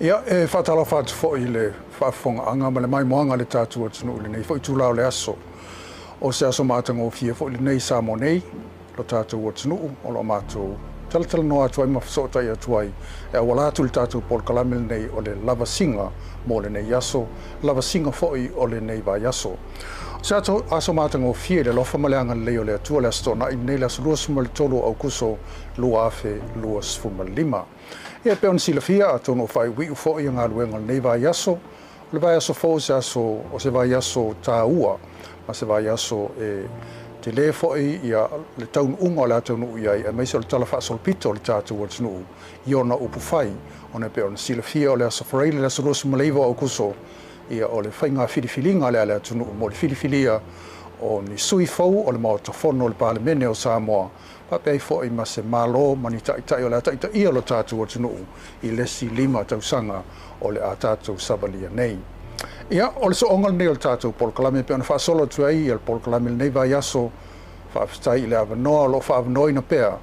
Ia e whatala whatu fo I le whawhonga anga ma le mai moanga le tātua tunu le nei fo I tūlau le aso. O se aso mātanga o fia fo I le nei sa mo nei lo tātua tunu o lo mātou. Tala noa atuai ma whasotai atuai e wala atu le tātua Paul Kalamil nei o le lava singa mo le nei aso, lava singa fo I o le nei vai aso. Se aso mātanga o fia le lofa maleanga leo le atua le astona I nei le aso lua suma le tolo au kuso lua afe lua sfuma lima. Ia pe on sila fia atono fai wi fo I ngā luenga nei vai aso, le vai aso fo se aso o se vai aso tā ua, ma se vai aso e te le fo ia le taun unga le atonu iai e meise o le tala whaasol pito le tātu o tunu I ona upu fai, ona pe on sila fia o le aso whareile le aso rosu maleiva au kuso ia o le whainga whirifilinga le ale atunu mo le whirifilia o ni sui fau o le mao tofono o le palemene o Samoa. Papei fo I ma se malo mani tai o le ataita ia lo tātu o tunu I lesi lima tausanga o le a tātu sabalia nei. Ia o le soongal nei o le tātu Paul Kalamil pe ona whaasolo tuai o le Paul Kalamil nei vai aso whaaftai I le avanoa lo whaavanoa ina pea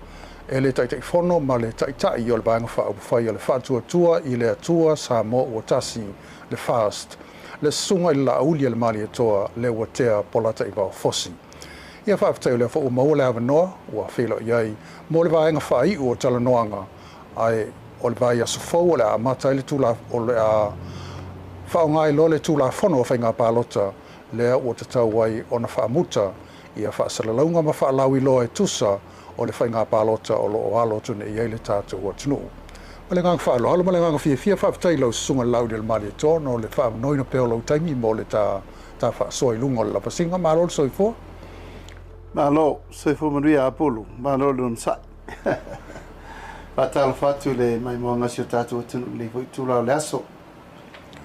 e le taitai fono ma le taitai o le baanga whaabufai o le whaatuatua I le atua Samoa o tasi le fast le sunga I la auli le mali atoa le watea polata I vau fosi. Ia whaaftai o le whao maua le avanoa ua whilo iai mo le vaenga whai o talanoanga ai o le vai aso fau o le a mata le tula o le a whaongai lo le tula fono o whainga pālota lea o te tau wai o na whaamuta ia whaasalaunga ma whaalawi loa e tusa o le whainga pālota o lo o alo tune iai le tātou o tunu. Malengang whaalo, halo malengang fia whaaftai lau sunga lau le mali atoa no le whaamnoina peo lau taimi mo le tā whaasoi lunga le lapasinga malo le soifo. Malo, soifo manuia apulu, malo le unsai. Patalo fatu le mai mo ngasio tātou o tunu le voi tūlau le aso.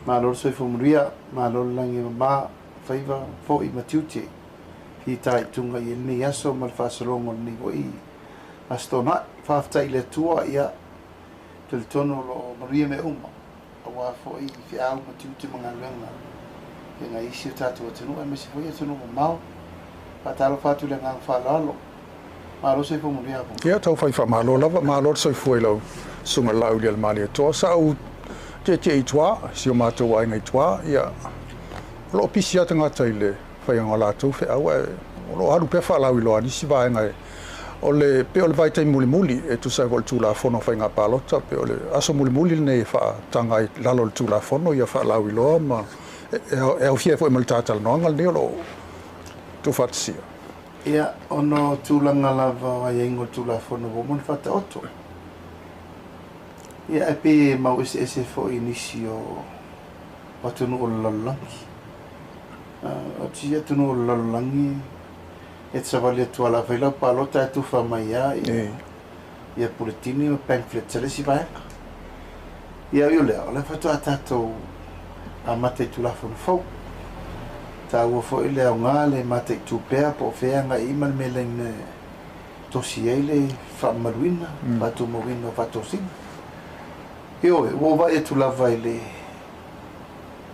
Malo le soifo manuia, malo le langi ma whaiva fo I matiuti. Hi tai tunga I ni aso ma le whaasalongo ni voi astona. Whaaftai le tua ia te tono lo maria me uma awa fo I fiao matiuti mga luenga e nga isi tātou atunu e mesi fo I atunu mo mau patalo fatu le ngang whalalo malo se fo maria po Ia tau whai wha malo lava malo soi fui lau sunga lau le mali atoa sa au te I tua si o mātou ai ngai tua ia lo pisi ata ngata I le whai anga lātou whi au e lo haru pe wha lau I loa nisi vai ngai o le pe o le vai tai muli e tu sai vol tula fono fai nga palota pe o le aso muli nei fa tanga I lalo le tula fono ia fa lawi lo ma e o fie fo mal tatal no ngal ne lo tu fatsia ia ono tula ngalava ai ngo tula fono bo mon fata oto ia pe ma ese fo inisio patunu o lalangi o tia tunu o lalangi e tsavali tu ala vela palota tu famaya ia puletini o pamphlet se si vai ia io le ala fatu atato a mate tu la fo ta o fo ile ngale mate tu pe po fenga I mal melen to siele famaluina patu movino patu sin io o va e tu la vai le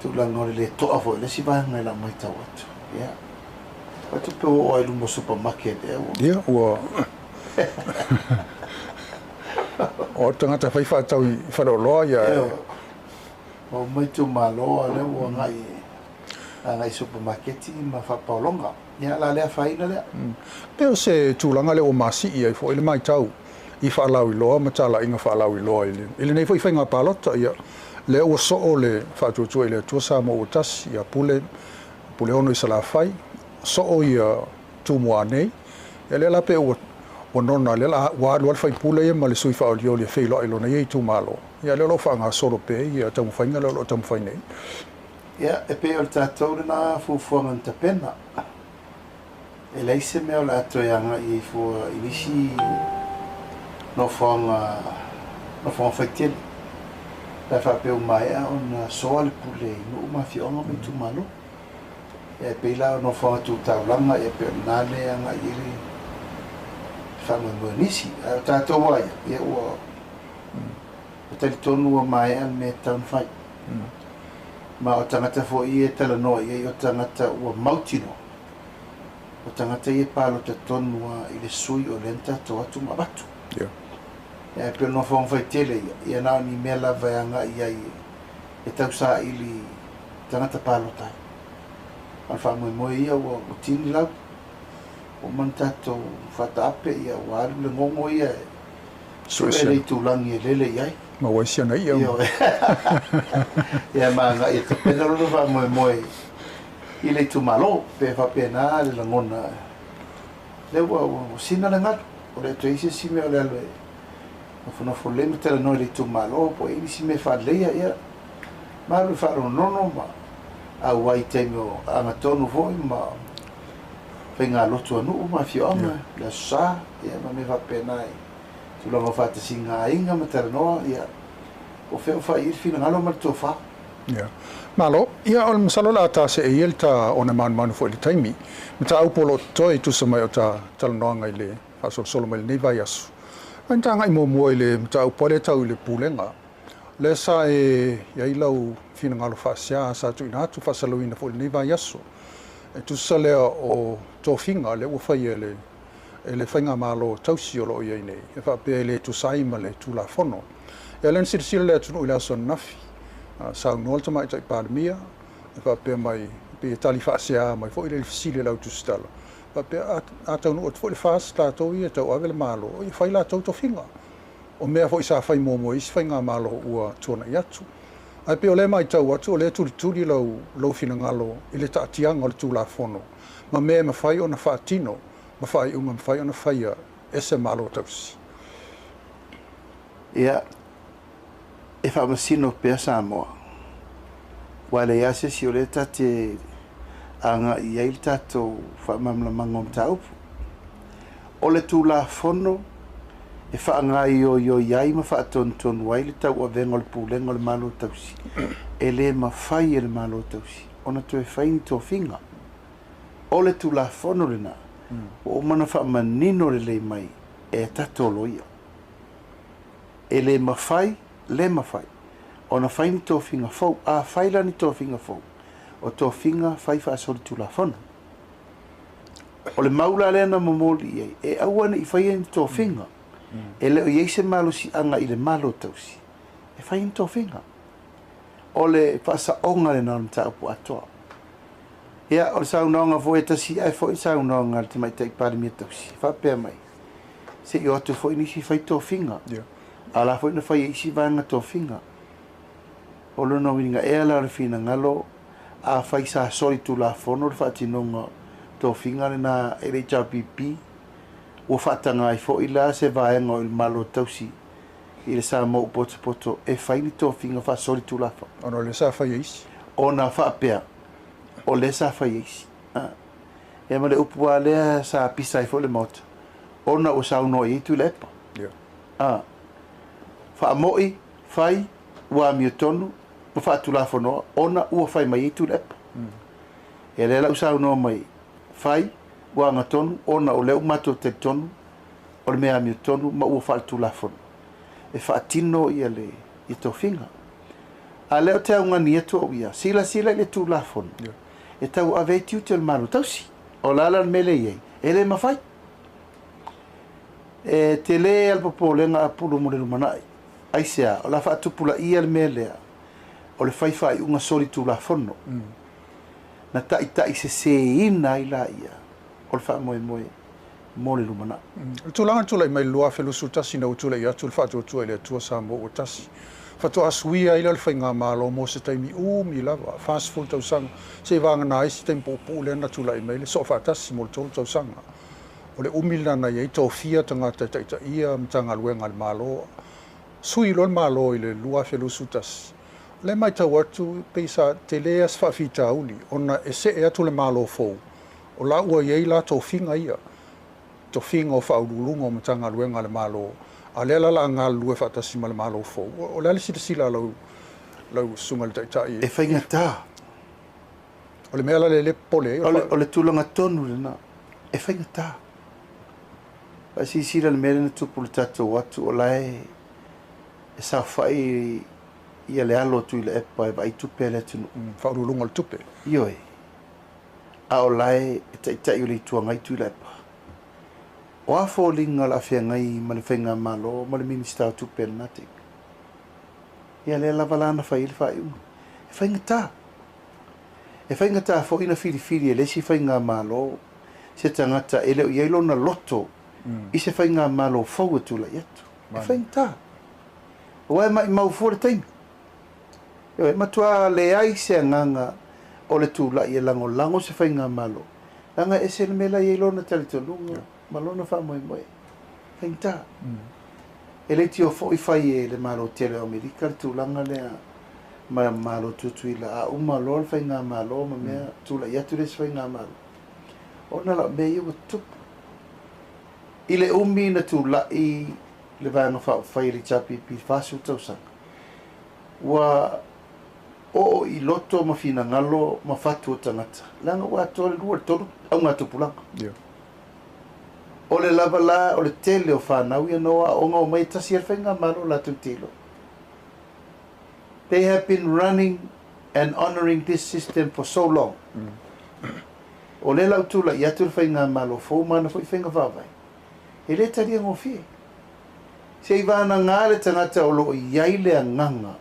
tu la ngore le to avo le si vai ngala mai tawat ia Patu pe o ai lumo supermarket e o. Ia ua o tangata whai whātau I whareoloa ia o mai tu malo le o ngai supermarket ma whapaolonga ia la lea whaina lea Peo se tūlanga le o masi ia I fo ile mai tau I whaalau I loa ma tala inga whaalau I loa ile nei fo I whainga pālota ia le o so o le whātuatua I le tua Samoa o tasi ia pule ono I sala whai so o ia tumua nei e le la pe o nona le la wa lo fai pule ia ma le sui fa o le feilo I lona ia tu malo ia le lo fa nga solo pe ia tamu fainga lo tamu fai nei ia e pe o tatou na fu ngan tapena e le se me o la to ia nga I fu inisi no fa tiel la fa pe o mai on so al pule no ma fi on me tu malo e pe la no fa tu taulanga e pe nale anga iri fa mo nisi ta to wa e o te tonu mai al me tan fai ma o tangata fo I e tala no I o tangata o mautino o tangata I palo te tonu I le sui o lenta to atu mabatu e pe no fa fai tele ia na ni mela vai anga ia e tau sa ili tangata palotai. Al wha moe ia ua tini lau. O man tatou whataape ia ua aru le ngongo ia e suere i tūlangi e lele iai. Ma waisia na ia. Ia maanga i te pena roro wha moe i le tūmalo pe whapena le langona. Le ua sina le ngatu. O le tu isi si mea o le alwe. Funa fole me tala no le tūmalo po e si me whaleia ia. Ma lu wharo nono ma a wai teimi o angatonu foi ma whenga lotu anu ma fio ama la sa ia ma me whapena i tulanga whatasi ngā inga ma tala noa ia o wheo whai ir fina ngalo ma tō wha. Ia. Malo, ia o le masalo la ta se e il ta o na manu fo le taimi. Me ta upolo toi tu sa mai o ta talanoanga i le fasol solo mai nei vai asu. Anta ngai mo i le ta upole tau i le pulenga. Le sa e ia i lau fina ngalo whasia sa tu ina tu whasaluina fo le nei vai asu. E tu sa lea o tō finga le ua whai e le whainga malo tausi o lo i nei. E whapea le tu saima le tu la fono. E len sirisira le atunu i le aso nafi. Sau nolta mai tai pandemia, fa pe mai pe tali fasia mai fo ile fisile lau tu stala. Fa pe ata no fo le fas ta to ia to avel malo, i fai la to finga. O mea fo isa fai momo is fai nga malo ua tona yatu. Ai pe ole mai tau atu le tu lo fina ngalo ile ta tianga le tu la fono. Ma me ma fai ona fatino, ma fai ma fai ona fai ese malo tausi. Ia e wha masino pia Samoa. Wale ia se si o le tate anga i eil tato wha mamla mangom taupu. O le tū la fono e wha anga i o iai ma wha ton waile tau a vengo le pūlenga le malo tausi. E le ma whai e le malo tausi. Ona tu e whaini tō finga. O le tū la fono le na. O mana wha manino le le mai e tato loia. E le ma whai le mawhai. O na whaini tō whinga fau, a whailani tō whinga fau. O tō whinga whai whaasori tūla whana. O le maula lena mamoli iei, e awane i whaiani tō whinga. E leo iei se malo si anga i le malo tausi. E whaini tō whinga. O le whaasa onga le nana taupu atoa. Ia, o le saunaonga voe tasi, ai fo i saunaonga le te mai tai parimia tausi. Whapea mai. Se i otu fo i nisi whai tō whinga. Ala foi na fai isi vanga to finga. O lo no winga e ala fina ngalo a fai sa sori tu la fono fa tinonga to finga na ele chapipi o fata ngai fo ila se va ngo il malo tausi. Il sa mo poto e fai ni to finga fa sori tu la fo. Ono le sa fai isi. Ona fa pea. O le sa fai isi. E ma le upua le sa pisa fo le mot. Ona o sa no i tu lepa. Fa moi fai wa mi tonu fa tu la fono ona u fai mai tu lep e le la usa no mai fai wa nga tonu ona o le mato te tonu o me mi tonu ma u fa tu la fono e fa tino ia le i to finga a le te nga ni to ia sila le tu la fono e tau ave tu te malu tausi o la la mele ye e le ma fai e te le al popole nga pulu mo le manai ai sea o la fa tupula ia le melea o le fai unga sori tu la fono na tai se ina ila ia o le fa mo le lumana tu langa tu le mai lua felu sutasi na tu le ia tu fa tu le tu sa mo o tasi fa tu aswia ila le fainga malo mo se taimi mi la fast food tu sang se vanga na isi tempo pule na tu le mai le so fa tasi mo tu sanga o le umila na ia to fia tanga tai ia mtanga luenga le malo sui lon malo ile lua felu sutas le mai tau atu peisa te leas whawhita uli ona e se e atu le malo fou o la ua iei la tō whinga ia tō whinga o whaurulunga o matanga luenga le malo a le la ngā lue whatasima le malo fou o le alisi sila lau sunga le taitai e whainga tā o le mea le pole o le tūlanga tonu le na e whainga tā pa si sila le mea le tupu le tatou atu o lai e sa fai ia le alo tu le epa e vai tupe le tunu whaurulunga le tupe ioi a o lai e taitai o le tuangai tu le epa o a fōlinga la fea ngai ma le whainga malo ma le minister tupe le natik ia le lavalana fai le fai whaingata. E whaingata fo ina whiriwhiri e lesi whainga malo, se tangata e leo i eilona loto, i se whainga malo fau atu la iatu. E whaingata. Oe mai mau fore taimi. E matua le ai se anganga o le tu la i lango se whainga malo. Langa e se le mela i eilona talitonunga, malona wha moe moe. Whaingata. E le tio fo i whai e le malo tele o Amerika, le tu langa lea ma malo tutui la a umalo le whainga malo, ma mea tu la iatu le se whainga malo. Ona la mea iwa tupu. I le umi na tu la i le vanga whai li chapi pi whasu tausanga. Wa o i loto ma fina ngalo ma fatu o tangata. Langa wa tole lua tolu au ngā tupulanga. O le lava la, o le tele o whanau ia noa o ngā o mai tasi ar whainga malo la tu tilo. They have been running and honoring this system for so long. O le lau tula i atu le whainga malo fō mana fo i whainga whawai. E le taria ngō fie. Se i vāna ngā le tangata o lo i aile a nganga.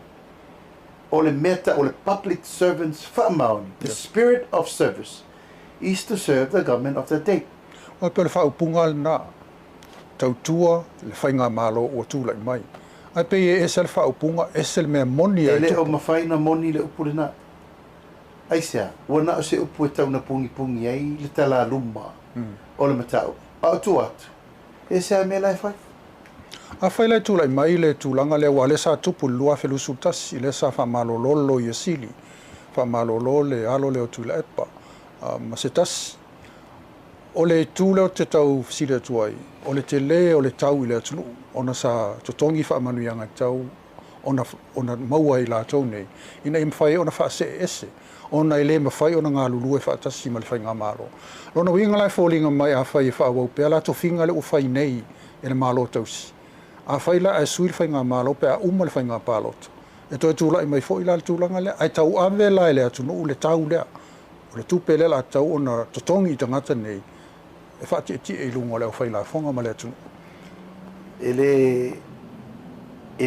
O le meta, o le public servants whamaoni. The spirit of service is to serve the government of the day. O pe le whaupunga na tautua le whainga malo o tūlai mai. Ai pe e esel whaupunga, esel mea moni ai tupu. E le o tupu. mawhaina moni le upure na. Ai sea, wana o se upu e tau na pungi ai le tala luma o le matau. A tu atu. E sea me lai whai. A whailai tūlai mai le tūlanga le wa le sa tupu lua whelusu tasi, le sa whamalololo i asili, whamalolo le alo le o tūla epa. Ma se tasi. O le tūleo te tau sire tuai, o le te le, o le tau i le atunu, ona sa totongi whaamanuianga tau, ona maua i la tau nei, ina i mwhai ona wha se ese, ona i le mawhai ona ngā lulu e whaatasi ma le whai ngā maro. Lona winga lai fōlinga mai a whai e whaawau, pēr la to whinga le u whai nei e le malo tausi. A whai la e sui le whai ngā malo, pēr a uma le whai ngā pālota. E toi tūla i mai fōi la le tūlanga lea, ai tau ave la e le atunu, u le tau lea, o le tūpe le la tau ona totongi i tangata nei, e whaati e ti e lungo leo whaila whonga ma lea tunu. E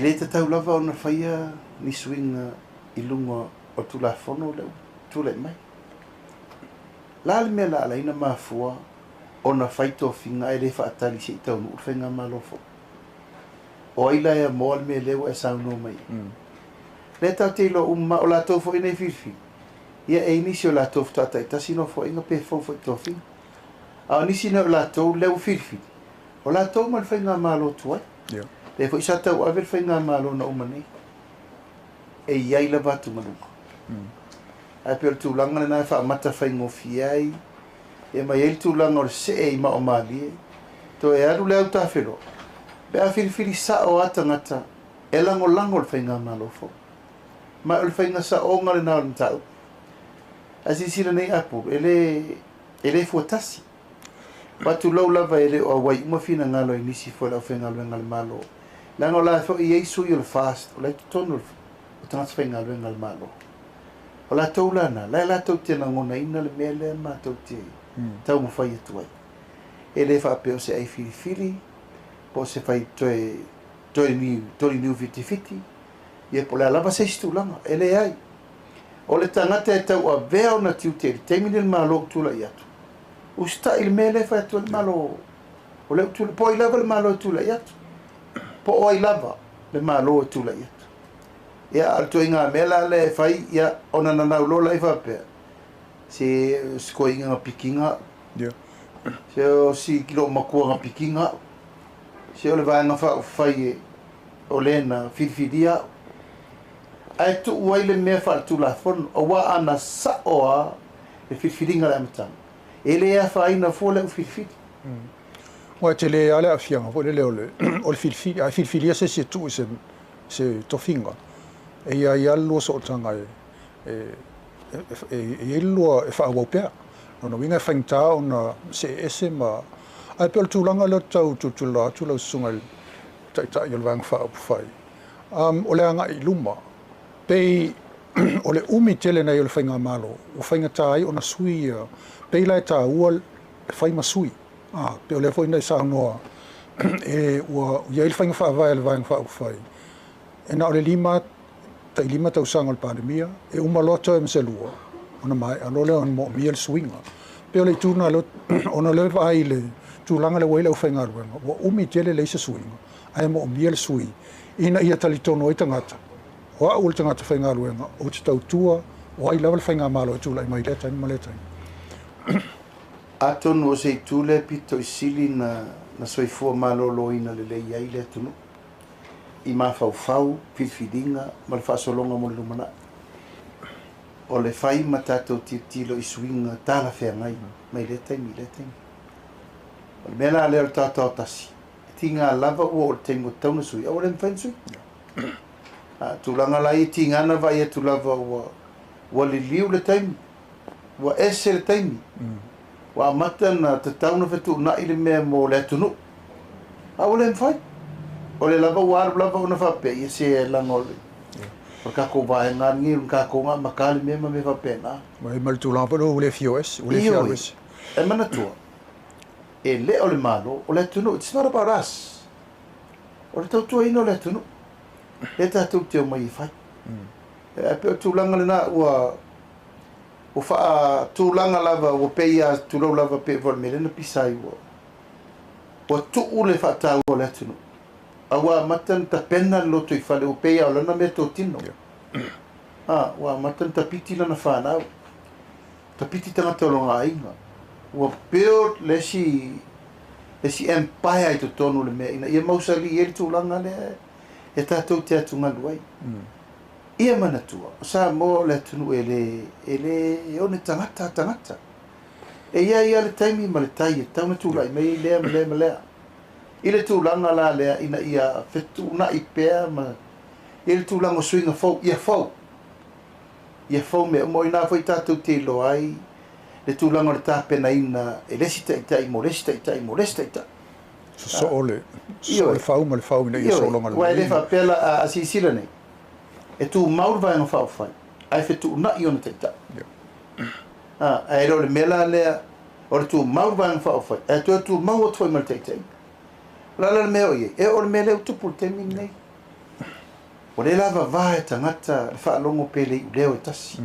le te tau lava ona whaia ni swinga i lungo o tula whono leo, tula i mai. Lale mea la alaina mafua ona whaito whinga e le whaatali se i tau nuu whenga malofo. O aila e moa mea leo e sauno mai. Le tau te ilo umma o la tau fo ina i whirwhi. Ia e inisi o la tau ftata i tasino fo inga pe fo i tau whinga. A nisi na o la tau leo whirwhi. O la tau ma le whainga malo tuai. Le fo isa tau ave le whainga malo na umane. E iai la vatu manunga. Ai pe o tūlanga na wha mata whaingo fiai. E mai el tūlanga o le se e ma o mali. To e aru leo ta whiro. Pe a whirwhiri sa o atangata. E lango lango le whainga malo fo. Ma o le whainga sa o ngare na o le tau. Asisira nei apu. Ele fuatasi. Batu lau lava ele o wai uma fina ngalo i nisi fo la whenga luenga le malo. Lango la fo i eisu i le fast, o lai tutonu o tangas whenga luenga le malo. O la tau lana, la tau tena ngona ina le mea lea ma tau te tau mo whai atu ai. E le wha peo se ai fili, po se whai toi niu fiti, i e po la lava se istu langa, e le ai. O le tangata e tau a vea o na tiu te, teimine le malo tula i atu. Usta il mele fa tu il malo. O le tu poi lava il malo tu la yat. Po oi lava le malo tu la yat. Ya alto inga mela le fai ya ona na lo la fa pe. Si skoinga pikinga. Yeah. Se o si kilo makua pikinga. Se o le va na fa fai o lena fifidia. Ai tu wai le me fa tu la fon o wa ana sa o e fifiringa la mtang. Ele a faina fola o filfili. Wa te le ale a fianga, o le leo le, o le filfili, a filfili se tu se tofinga. E ia allo so tanga e illo e fa wopea. No winga fainta ona se ese ma ai pel tulanga le tau tu sungal tai yo wang fa fai. O le anga i luma. Pe o le umi tele na yo le fainga malo, o fainga tai ona sui peila ta ual fai masui pe le foi nei sa no e o ia il fai fa vai el vai fa fai e na le lima lima tausanga le pandemia e uma loto e mselua ona mai alo le on mo miel swinga pe le tuna lo ona le vai le tulanga le wele ofenga ruenga wa umi tele le se swinga ai mo miel sui ina ia talitono i tangata wa ul tangata fenga ruenga o te tautua wa i level fenga malo tula i mai le tai ma le tai atonu o se tule pito i sili na soifua malolo ina le iai le tunu i mafau fidinga ma le faasolonga mo le lumana o le fai ma tatou titilo i swinga tala feagai mai le taimi o le mea la lea o le tautau tasi tinga lava ua o le taimi o tauna sui au le mawhain sui tulaga lai i tigana vai atu lava ua liliu le taimi ua ese le taimi ua amata na tatau na fetuunaʻi le mea mo le atunuu au le mawhai o le lava ua alu lava ona faapea ia se laga o le kakou vaegagi o kakou ga makale mea ma me faapena mai mal tulaga pa lo le FOS o le FOS e manatua e le o le malo o le atunuu it's not about us o le tautuaina o le atunuu e tatou te o mai i fai e pe o tulaga lenā ua faatulaga lava ua peia tulau lava pe val me lena pisai ua tuu le faatau o le atunuu aua amata na tapena le loto i fale ua peia o lana mea totino ua amata na tapiti lana fanau tapiti tagata o logaiga ua build lesi empire i totonu le mea ina ia mausali e le tulaga lea e tatou te atugalu ai ia manatua o sa mo le atunuu e le one tagata e ia le taimi ma le tai e tauna tulaʻi mai lea ma lea i le tulaga la lea ina ia fetuunaʻi pea ma i le tulaga o suiga fou ia fou mea mo inā foi tatou te iloa ai le tulaga o le tapenaina e lesi taʻitaʻi mo lesi taʻitaʻi so ole fau ma le fau ina ia solonga le ua e le faapea a sisila nei e tumau le vaega faafai ae fetuunaʻi ona taʻitaʻi ae lo le mea la lea o le tumau le vaega faafai e toe tumau atu foi ma le taʻitaʻi lala le mea o iai e o le mea lea utupu le taimi nei o le la vavā e tagata le faalogo pe le iʻuleo e tasi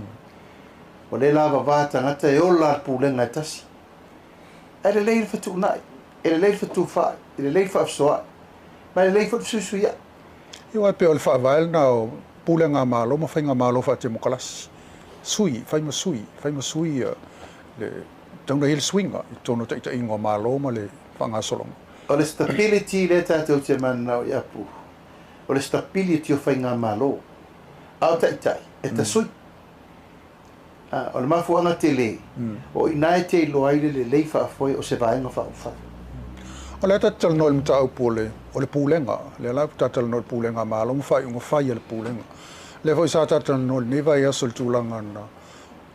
o le la vavā tagata e ola le pulega e tasi e lelei le fetuunaʻi e lelei le fetufaʻi e lelei le faafesoaʻi ma lelei foʻi le fesuisuiaʻi ia pe o le faavae lana o pulega malo ma faiga malo faatemo kalasi sui faima sui le tauna i le suiga i tono taʻitaʻiga o malo ma le faagasologa o le stability le tatou te manao i apu o le stability o faiga malo ao taʻitaʻi e tasui o le mafuaga tele o inā e te iloa ai le lelei faafoe o se vaega faaufai o le tatalanoa i le mataupu o le pulega le ala tatalanoa i le pulega malo ma faaiʻuga fai a le pulega le foi sa tatalanoa lenei vai aso le tulaga na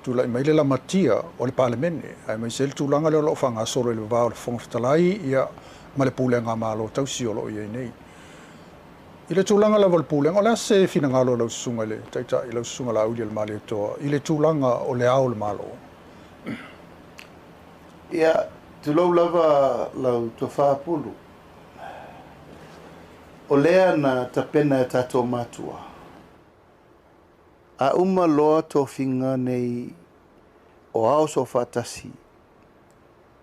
tulaʻi mai le lamatia o le palemene ae mai se le tulaga le o loo faagasolo i le vavā o le fofoga fetalai ia ma le pulega malo tausi o loo iai nei i le tulaga lava o le pulega o le ase finagalo o laususuga i le taʻitaʻi laususuga lauli a le malietoa i le tulaga o le ao le malo ia tulou lava lau tuafapulu o lea na tapena e tatou matua a uma loa tofiga nei o ao so faatasi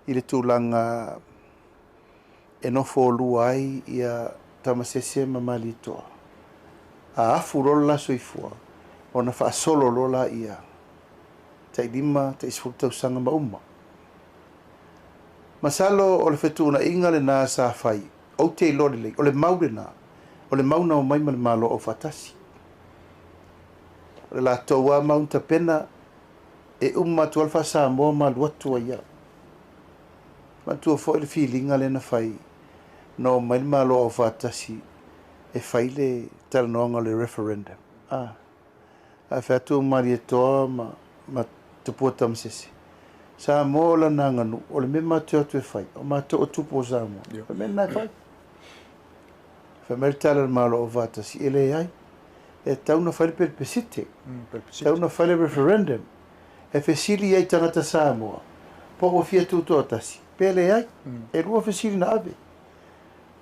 i le tulaga e nofo o lua ai ia tamasese ma malitoa a afu lolo la soifua ona faasolo lo la ia taʻilima taʻisefulu tausaga ma uma masalo o le fetuunaʻiga lenā sa fai ou te iloa lelei o le mau lenā o le mau na o mai ma le malo o faatasi o le latou a mauna tapena e uma atu a le faasamoa malu atu ai ia matua foʻi le filiga lena fai no mai le malo o faatasi e fai le talanoaga o le referendum ae featu malietoa ma tupua tamasese sa mo lana aganu o le mea matua atu e fai o matou o tupu o samoa o mea na fai fa mai le tala le malo o faatasi e lē ai e tauna fai le pelepesite tauna fai le referendum e fesili ai tagata samoa po ua fia tutoa tasi pe lē ai e lua fesili na ave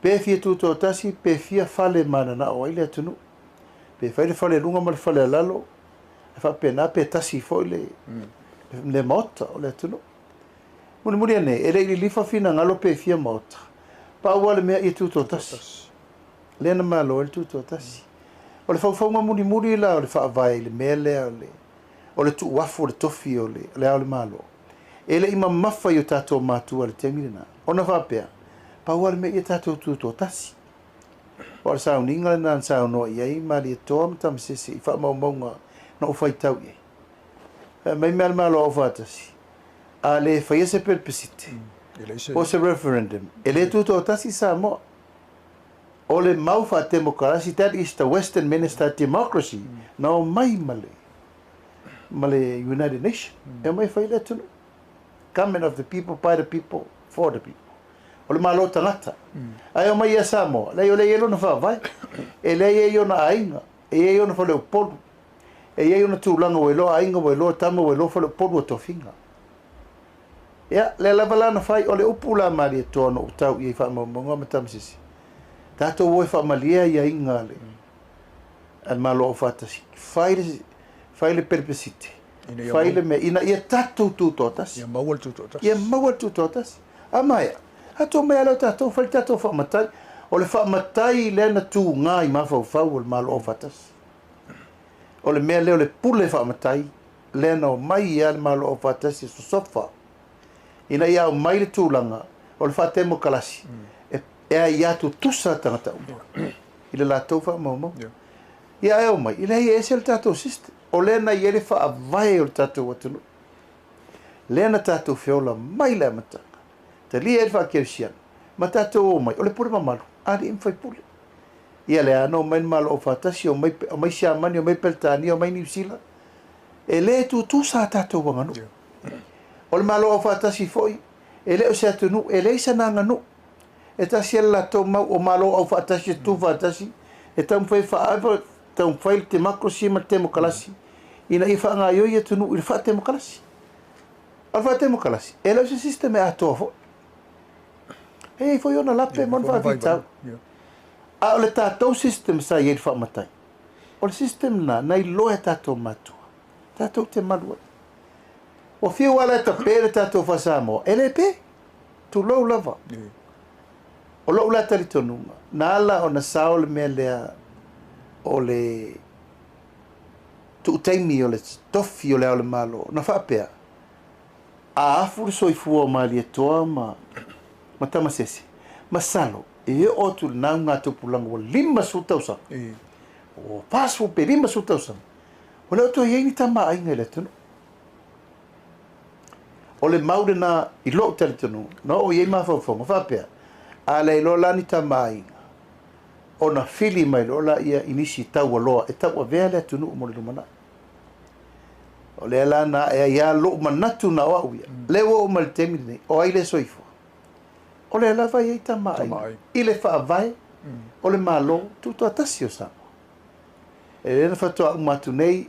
pe fia tutoa tasi pe fia fale mananao ai le atunuu pe fai le fale lunga ma le fale lalo e fa pena pe tasi fo le mota o le tunu muni ane e le lifa fina ngalo pe fia mota pa wale mea i tuto tasi le na malo el tuto tasi o le fau muni la o le fa vai le mele o le tu wafu le tofi o le malo ele ima mafa yo tato matua le temina ona fa pe pa wale mea i tato tuto tasi o sa uninga na sa no ia ma li tom tam sisi fa maunga no fai tau ia mai malo o fatasi ale fa ese perpesite o se referendum ele tuto tasi sa mo o le mau fa democracy that is the western minister democracy no mai male United Nations e mai fa ile tunu government of the people by the people for the people o le malo tangata ai o mai asa mo le yelo na fa vai e le yo na ainga e yo na fa le polu e yo na tulanga welo ainga welo tamo welo fa le polu to finga ya le la na fai o le upula mali to no tau i fa mo matam sisi tato wo fa malia ia inga le al malo fatasi fai le perpesite fai le me ina ia tato tutotas ia mawal tutotas ia mawal tutotas amaya ato me ala tato fai tato fa matai o le fa matai le na tu ngai ma fa o malo fatas o le me le o le pule fa matai le no mai ia malo fatas so sofa ina ia o mai le tūlanga o le whatemo kalasi e a ia tu tusa tangata i le lātou wha mau ia e o mai i le e se le tātou system o le na i ele wha avai o le tātou watunu le na tātou whiola mai le amatanga te li e le wha kerisiana ma tātou o mai o le pure mamalu ari im whai pule ia le ano mai malo o whatasi o mai siamani o mai peltani o mai niusila e le tu tusa tātou wanganu o le malo o fatasi foi e le o se atunu e le isa nanga nu e tasi e la tau mau o malo o fatasi tu fatasi e tam foi faava tam foi te democracy ma democracy ina i fa nga yo ye tunu il fa democracy al fa democracy e le o se sistema atofo e foi ona lape mon fa vita a le tatou system sa ye fa matai o le system na i lo e tatou matua tatou te malua o fiu ala ta pere tatou fasamo ele pe tu lo lava o lo la tali tonunga na ala ona saul melea o le tu taimi o le tofi o le malo na fa pe a afu so ifu o mali e toa ma tama sesi masalo e o tu na nga tu pulango lima sutausa o pasu pe lima sutausa o le to yeni tama ainga le tonu o le maude na i lo tele tonu no o ye ma fa fa pe a le lo la ni tamai ona fili mai lo la ia inisi tau lo e tau vele tunu mo le mana o le la na e ia lo manatu na wa uia le wo mal temi o ai le soifo o le la vai tamai i le fa vai o le malo tuto atasio sa e le fa to matu nei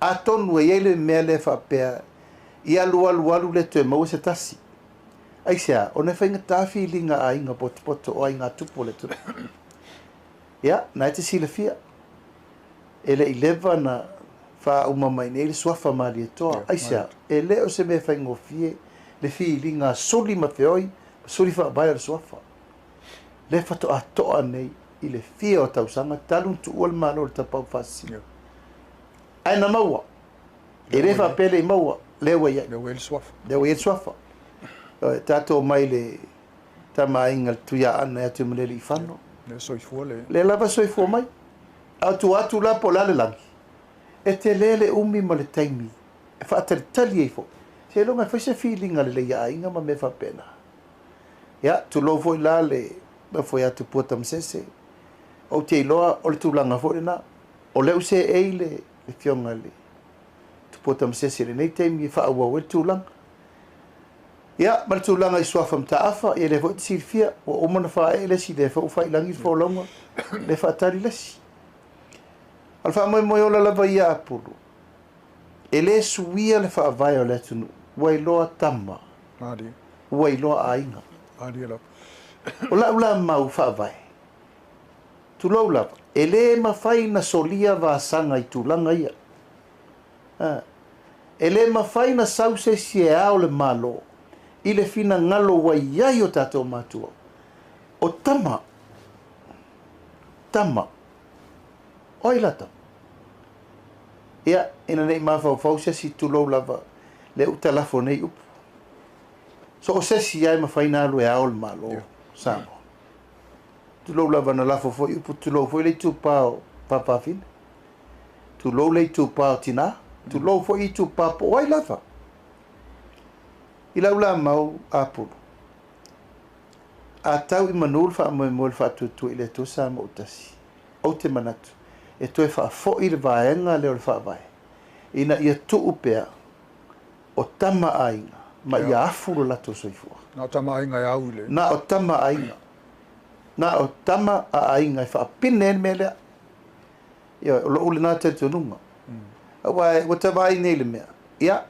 atonu e le mele fa pe ia lualu le te mau se tasi ai sea o ne whainga tāwhilinga a inga poto o inga tupo le tūra ia nai te sila fia ele i lewa na wha umamai ne ele swafa maari e toa ai sea e le o se me whaingo fie le whilinga soli ma whioi soli wha abai le swafa le whato a toa nei i le fia o tausanga talun tu ual malo le tapau whasi ai na maua e le wha pele i maua lewa ia le swafa lewa ia swafa tato mai le tama inga tuia ana atu mele i fano le soifua le lava soifua mai atu la po le langi e te lele umi ma le taimi e whaatalitali e fo se longa fai se feelinga le ia inga ma me fa pena ia tu lo foi la le ma foi atu puata msese o te iloa o le tūlanga fo na o leu se eile le fionga le tu puata msese le nei taimi e wha awa o le tūlanga ia ma le tūlanga i swafa mtaafa e le fo te silfia o omana wha e lesi le fo fai langi fo longa le wha atari lesi al wha moi ola lava ia apuru e le suia le wha avai o le tunu wai loa tama adi wai loa ainga adi la o la ula mau wha avai tu lo lava e lē mawhai na solia vasanga I tūlanga ia. E lē mawhai na sausesi e ao le malo, I le fina ngalo wai iai o tātou mātua. O tama, oi lata. Ia, ina nei mawhau sesi tūlou lava, le utalafo nei upu. So o sesi iai mawhai na alu e ao le malo, Samoa. Tūlou lava na lafo fo upu tūlou fo I le tūpao papawhine. Tūlou le tūpao tina, tūlou fo I tūpao po oi lava. I laula mau apuru. A tau I manul wha moe moe wha tutu I le tosa mo utasi. O te manatu. E toe wha fo I le vaenga leo le wha vai. Ina ia tuu pea o tama ainga. Ma ia afuru lato soifua. Na o tama ainga e au le. Na o tama ainga. Na o tama a ainga I wha pine me lea. Ia, o lo ule nā te tununga. Awai, o tama ainga le mea. Ia,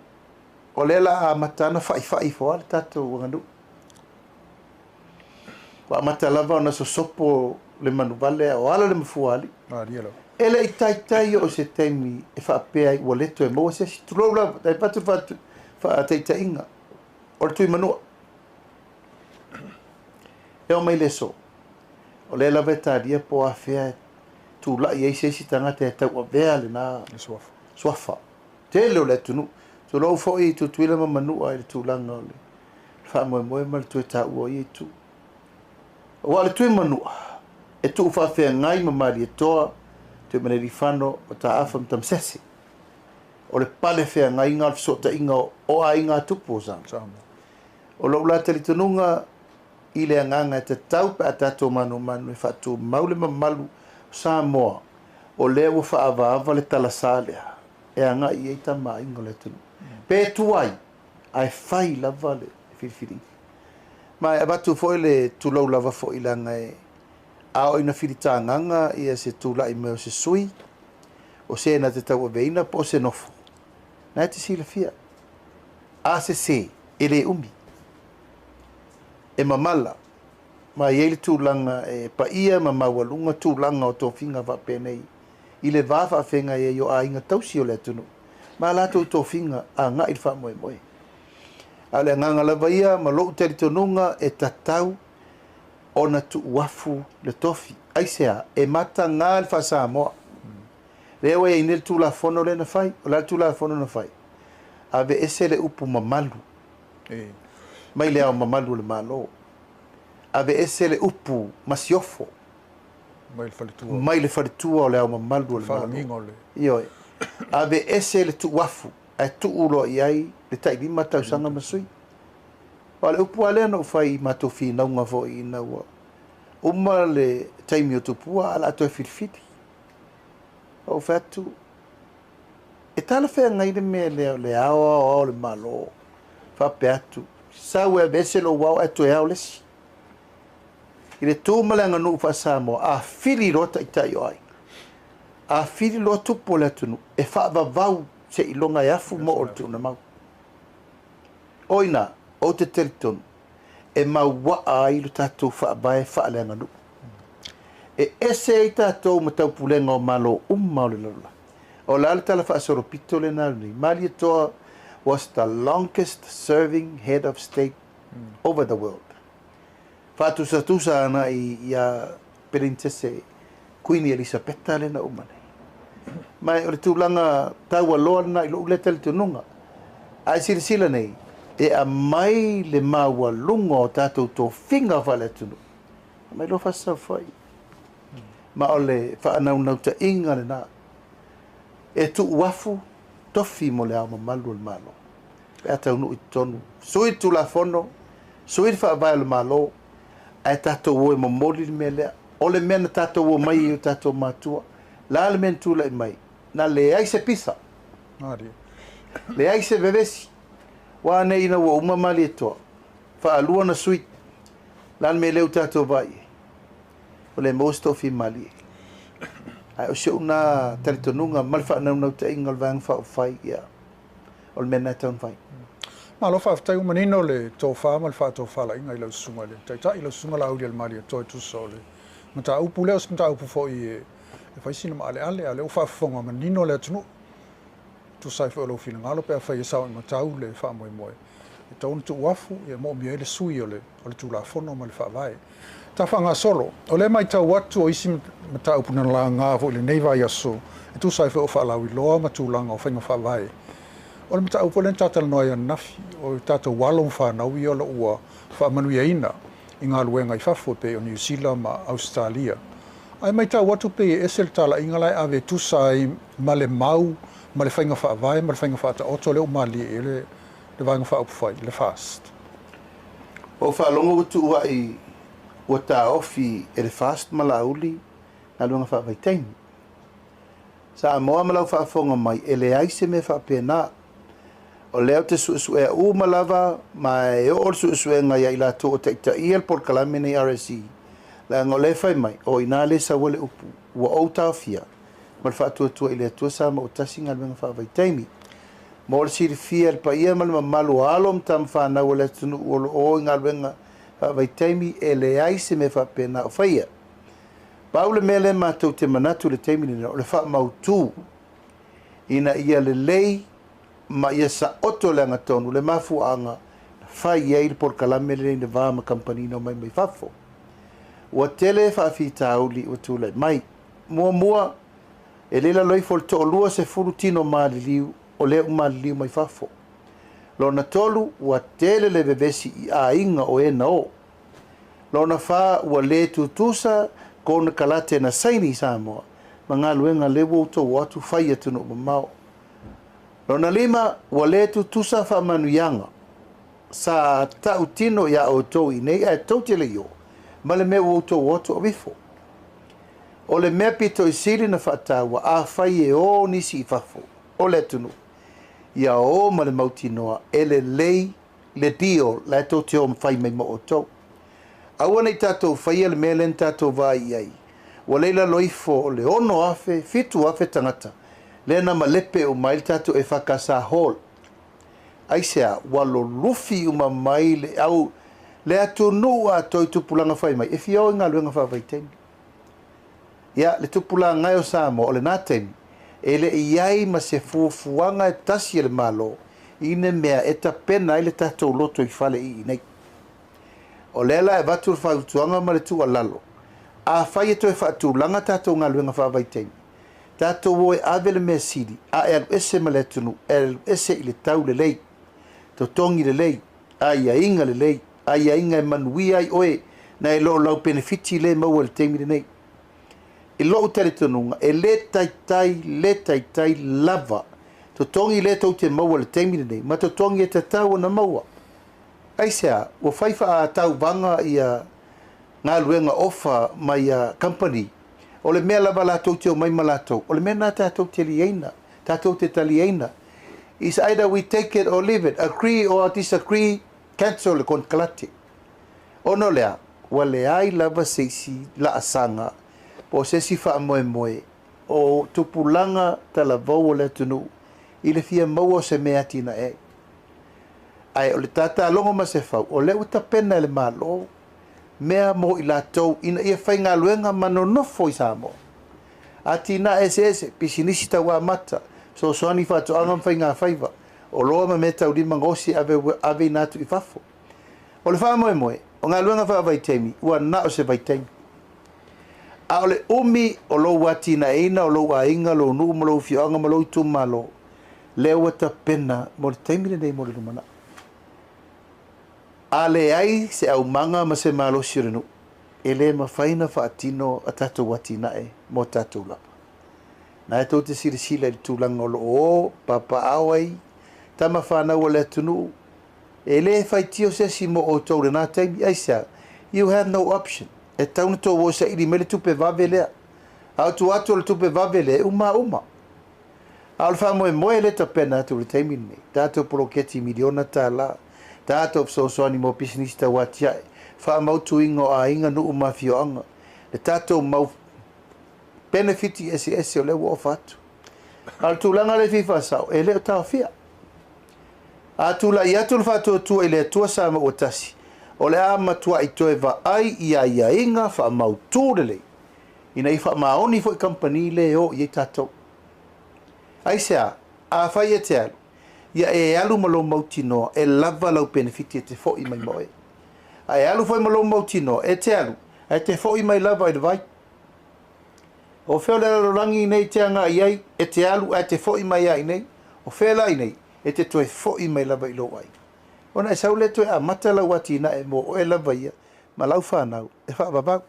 o lela a matana whai fo ale tatou wanganu. Wa mata lava ona sosopo le manuvale o ala le mafuali. Rielo. Ele I tai o se taimi e whaapea I waleto e moa se si tulou lava. Tai patu wha tai inga. O le tui manua. E o mai le so. O le lava e tāria po a whea tu lai ei se si tangata e tau a vea le nā swafa. Te leo le tunu. Tu lau fo I tu tuila ma manua I le tūlanga o le. Wha moe ma le tue tā ua I tu. O ale tue manua. E tu whawhea ngai ma mari e toa. Tue mene rifano o tā awha mtam sese. O le pale whea ngai ngā fisota inga o a inga tupu o zang. O lau la tali tununga I le anganga e te tau pe a tato manu e whatu maule ma malu Samoa. O lea wa whaava le talasalea. E anga I eita ma inga le tunu. Pe tuai, ai whai lava le whiriwhiri. Mai abatu foi le tulau lava foi langa e ao ina whirita nganga ia se tula I meo se sui o se na te tau veina po se nofo. Na te sila fia. A se ele umi. E mamala. Mai ele tūlanga e paia ma mawalunga tūlanga o tō whinga wapenei. I le wafa whenga e yo a inga tausi o le tunu. Ma lato tō whinga a ngai wha moe moe. A le nganga lava ia ma lou teri tonunga e tatau ona tu wafu le tofi. Aisea e mata ngā le wha Samoa. Rewa e inel tūla fono le na whai. O la tūla fono na whai. A ve ese le upu mamalu. Mai le au mamalu le malo. A ve ese le upu masiofo. Mai le wharitua o le au mamalu le malo. Ioe. A ve ese le tu wafu. A tu ulo I ai le tailima tausanga masui. O le upu ale no whai matofi naunga fo I naua. Uma le taimi o tupua ala atoe whirwhiri. O whatu. E tala whea ngai le mea le awa o le malo. Whape atu. Sau e vese lo wau atu e au lesi. I le tūmalanga nuu wha Samoa. A whiri rota I tai o ai. A whiri lo tupo le atunu. E whaava vau se I longa e afu mo o le tūna mau. Oina, o te teritonu. E mau waa I lo tātou whaabae whaalenga nuu. E ese I tātou matau pulenga o malo o le lola. O la ale tala whaasoro pito le nāruni. Mali e toa was the longest serving head of state over the world. Whaatusa ana I a Princesse Queen Elisabetta le na umane. Mai o le tūlanga tau aloa na I lo ule tali tununga. Ai sila nei, e a mai le maua lunga o tātou tō whinga whale tunu. Mai lo whasau whai. Ma o le whaanau ta inga le nā. E tu wafu tofi mo le au mamalu le malo. E atau nu I tonu. Sui tu la fono, sui whaavai le malo, ai tātou o e mamoli le mea lea. O le mea na tātou o mai o tātou mātua. La le mea tūla I mai. Na le ai se pisa. Le ai se vevesi. Wa nei ina wa umamali e toa. Whaalua na sui. La le mea leu tātou vai. O le mostofi mali. Ai o se una taritonunga mal whaanau nau ta inga le vang whai ia. O le mea nai taun vai. Ma lo fa tai umanino le to fa mal fa to fa la inga I lo sunga le tai tai lo sunga la aulia le mali to tu sole. Mata upu le mata upu fo I e fai sina ma ale o whaafonga manino le atunu tu sai fo lo fina ngalo pe fai sa ma tau le fa mo e tonu tu wafu e mo mi le sui ole tu la fono ma le fa vai ta fanga solo o le mai tau watu o isi ma tau puna la nga fo le nei vai aso e tu sai fo fa la wi loa ma tu langa o fanga fa vai o le mata upo le tata noia nafi o tata walong fa na wi ola ua fa manu ia ina i ngā luenga i fafo pe o New Zealand ma Australia ai mai tau watu pe e esel tala inga lai ave tu sai ma le mau ma le whainga wha vai, ma le whainga wha ta oto leo mali e le whainga wha upwhai, le fast. O whaalongo utu ua i ua tā ofi e le fast ma la uli na luanga wha vai taimi. Sa a moa malau whaafonga mai e le aise me wha pēnā. O leo te su e u malawa ma e o su e ngai a ila tō o te ita iel por kalamene RSE. La ngole whai mai o ina le sa wale upu ua o tāwhia. Ma le whaatua i le atua sa ma o tasi ngā luenga wha vai taimi. Mo le siri fia le pa ia ma le mamalu alom tam whanau le tunu o ngā luenga wha vai taimi e le aise me wha pēnā o whaia. Pau le mele mātou te manatu le taimi nina o le wha mautu ina ia le lei ma ia sa oto le angatonu le mafuanga whai ia por kalame le ne vama kampanino mai mai fafo. Ua tele wha fitauli o tūlai mai mua e lela loi fol to lua se furu tino maliliu o le maliliu mai fafo. Lona tolu ua tele le bebesi i a inga o e na o. Lona fa ua le tutusa kona kalate na saini Samoa. Ma ngā luenga le woto watu fai atunu mamao. Lona lima ua le tutusa fa manuyanga. Sa tau tino ya o tau i nei e tau tele yo. Ma le me woto watu o bifo. O le mea pito i siri na whaatawa a whai e o nisi i whafo. O le tunu. Ia o ma le mautinoa e le lei le dio la tau te o mwhai mai mo o tau. Aua nei tātou whai le mea len tātou vai ai. Wa leila loifo o le ono afe, fitu afe tangata. Lena ma lepe o mai tātou e whakasa hol. Aisea, walo lufi uma mai le au le atu nua toi tupulanga whai mai. E fio ngā luenga whawai teni. Ia, le tupula ngai o Samoa o le nāteni, e le iai ma se fuafuanga e tasi le malo, ine mea e ta pena i le tātou loto i whale i nei. O lela e vatu le whautuanga ma le tua lalo. A whai e toi whaatulanga tātou ngā luenga whawai teni. Tātou oe ave le mea siri, a e alu ese ma le tunu, e alu ese i le tau le lei, to tongi le lei, a ia inga le lei, a ia inga e manui ai oe, na e lo lau benefiti le maua le teimi le nei. I loo tele tununga, e le taitai lava. To tongi le tau te maua le teimine nei, ma to tongi e te tau na maua. Aisea, o whaifa a tau vanga i a ngā luenga ofa mai a company. O le mea lava la tau te o mai malatou. O le mea nā tātou te lieina, tātou te talieina. Is either we take it or leave it, agree or disagree, cancel le konkalate. Ono lea, wale ai lava seisi la asanga, po se si wha moe moe o tupulanga tala vau o le tunu i le fia maua se mea tina e. Ai o le tata alongo ma se fau o le uta pena le malo mea mo i la tau ina ia whai ngā luenga manonofo i Samoa. A tina ese pisinisi ta wā mata so soani whātu angam whai ngā whaiva o loa ma me tau lima ngosi ave nātu i whafo. O le wha moe moe o ngā luenga wha vai teimi ua na o se vai teimi. A ole umi o lo wati na ina o lo wa inga lo nu mo lo fianga mo lo tu malo le wata pena mo teimile nei mo le mana. A le ai se au manga ma se malo sirenu ele ma faina fatino atato wati na e mo tatu la. Na e te siri sila le tulanga o lo o papa awai tama fana o le tunu ele faitio se si mo o tau na taimi aisa you have no option. E tauna tō wo sa iri mele tupe vavele. Au tu atu le tupe vavele uma. Au le wha moe moe le ta pena atu le teimine. Tātou poroketi miliona tā la. Tātou psosoani mo pisinista watiae. Wha mautu ingo a inga nu umafioanga. Le tātou mau benefiti ese o le wo fatu. Au tu langa le fifa sao. E le o tau fia. A tu la i atu le whatu tua i le tua sa ma otasi. O le ama tua i toe va ai ia inga wha mau tūrele. ina ifa maoni fo company le o ye tato ai sea a fai e te alu ia e alu malo mautino e lava lau benefit te fo i mai moe ai alu foi malo mautino e te alu e te fo i mai lava i vai o feo le rangi nei te anga iai e te alu e te fo i mai ai nei o feo lai nei e te toe fo i mai lava i lo ai ona e sau le toe a mata lau ati na e mo o e lava ia ma lau whanau e wha babau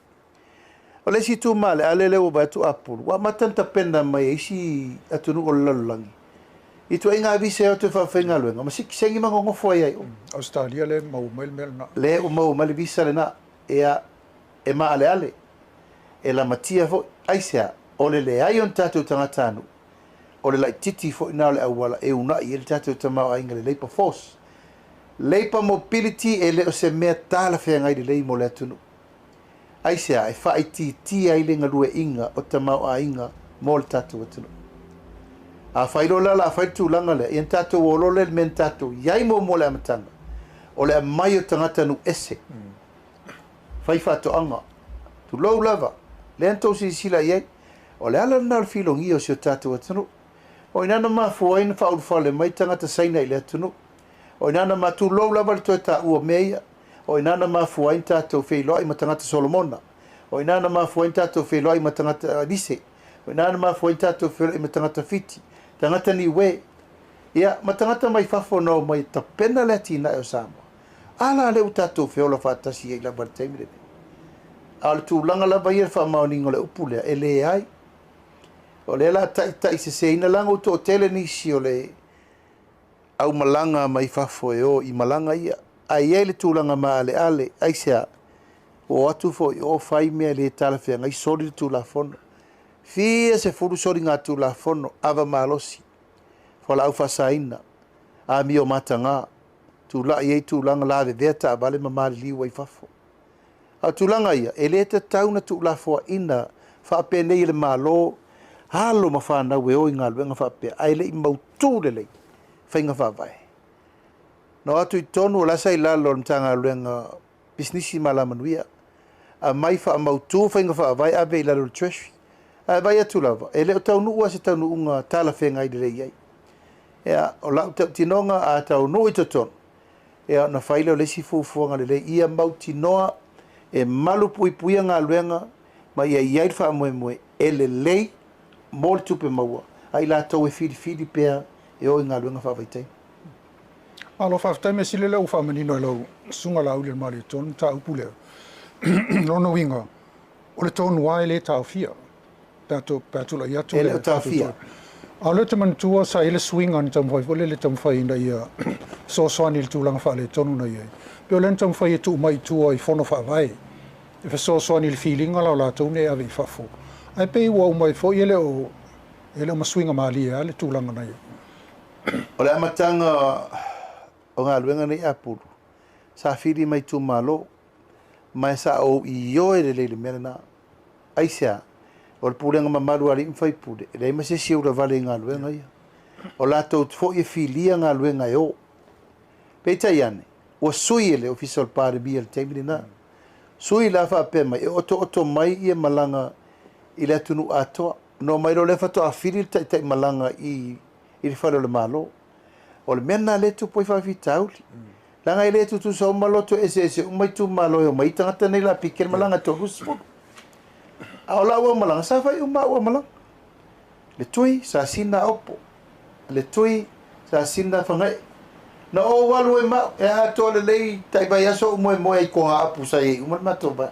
o le si tu male a le leo ba tu apuru wa matanta pena mai isi atunu o lalulangi i tu inga avise o te whawhenga luenga ma siki sengi mango ngofo ai o Australia le mau mel na le o mau mali visa le na e ma ale ale e la matia fo aisea o le ai on tatu tangatanu o le lai titi fo ina le awala e una i le tatu tamau ainga le leipa force leipa mobility e le o se mea tala whenga i le lei mo le atunu aisea e whaiti ai le ngalue inga o tamau a inga mo le tatu atunu a whairola la whaitu langa le ian tatu o lole le men tatu iai mo le amatanga o le mai o tangatanu ese whai whatoanga tu lou lava le antou si sila iai o le ala na filongi o si o tatu atunu o inana ma fuaina whaurwhale mai tangata saina i le atunu o inana ma tu lou lava le toi ta ua meia o inana ma fuaina tatou whailoi ma tangata Solomona o inana ma fuaina tatou whailoi ma tangata Lise o inana ma fuaina tatou whailoi ma tangata Fiti tangata ni we ia ma tangata mai whafono mai tapena le tina e o Samoa ala le utatou whaola whaatasi e la barteimire al tu langa la vai fa maoningo le upule e le ai o le la tai se ina langa to tele ni si o le au malanga mai fafo e o I malanga ia ai ele tu langa ma ale ai sia o atu fo o fai me le tala fe ngai sori tu la fono fia se furu sori nga tu la fono ava malosi fo la ufa saina a mi o matanga tu la ye tu langa la de ta vale ma li wai fafo a tulanga ia e le te tauna tu la fo ina fa pe nei le malo halo ma fa na we o inga le fa pe ai le mautu le fa inga fa vai no atu I tonu la sai la lo tanga lenga business mala manuia a mai fa mautu fa inga fa vai a ve la lo trash a vai atu lava e le taunu wa se taunu unga tala fe ngai le ia ya o la tinonga a taunu I toton ya na faile le si fu fu nga le ia mauti noa e malu pui pui nga luenga ma ia ia fa mo ele lei mol tupe maua ai la to e fidi pe e o nga luenga fa vai alo fa me sile le fa menino lo sunga la ule mali ton ta upule no winga o le ton wai le ta fia pato la ia to le ta fia alo te man tua sa ele swing on tam foi le tam foi na ia so il tu lang fa le tonu na ia pe len tam foi tu mai tu I fono fa vai e fa so il feeling ala la tu ne ave fa fo ai pe wo mai fo ele o ma swing mali ale tu lang na ia o le amatanga o ngā luenga nei apuru sa firi mai tu malo mai sa o I o e le mele na aisea o le pulenga mamaru ali mwhai pule le ma se siura vale ngā luenga ia o la tau fo I filia ngā luenga e o peita iane o sui ele official pare bia le teimini na sui la fa pe mai oto mai ia malanga I le tunu atoa no mai lo le fato a firi tai malanga I le falo le malo o le mena le tu poi fa fitauli langa ile tu so malo to ese mai tu malo yo mai tanga nei la pikel malanga to ruspo a la wa malanga sa fa uma wa malanga le tui sa sina opo le tui sa sina fa ngai no o walu e ma e a to le lei tai vai aso mo ai ko a pu sai uma mato ba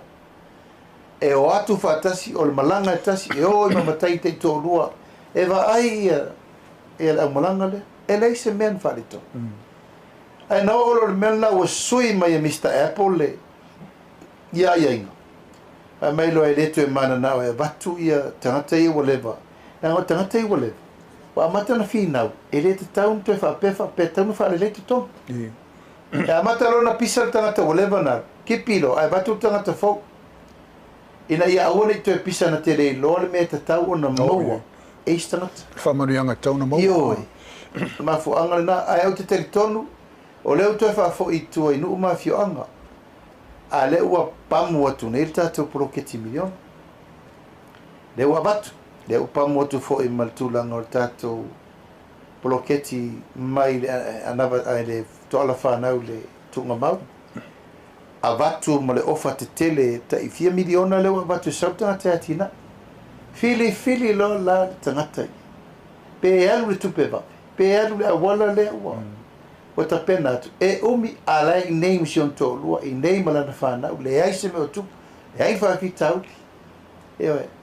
e o atu fatasi o le malanga tasi e o ma matai te to lua e va ai e la malanga le ele se men falito ai no o le men la o sui mai Mr Apple le ia a mai lo ele to mana na e batu ia tangata I whatever na o tangata I whatever wa mata na fina ele te taun to fa pe taun fa le to e mata lo na pisa tangata whatever na ke pilo ai batu tangata fo ina ia o le to pisa na tele lo le me te tau na mo e tangata fa manuanga tau na mo ma fu anga na ai o te tonu o le to fa fo I tu I nu ma fi anga ale ua pamu atu nei tatou proketi milion le ua batu le upa motu fo i maltulanga o tatou poloketi mai le anava le toala whanau le tunga mau a vatu ma le ofa te tele ta i 4 miliona le ua vatu sautanga te atina fili lo la tangata pe alu le tupe va pe alu le awala le ua o ta pena atu e umi ala i nei mission tolua i nei malana whanau le aise me o tupu le ai whakitau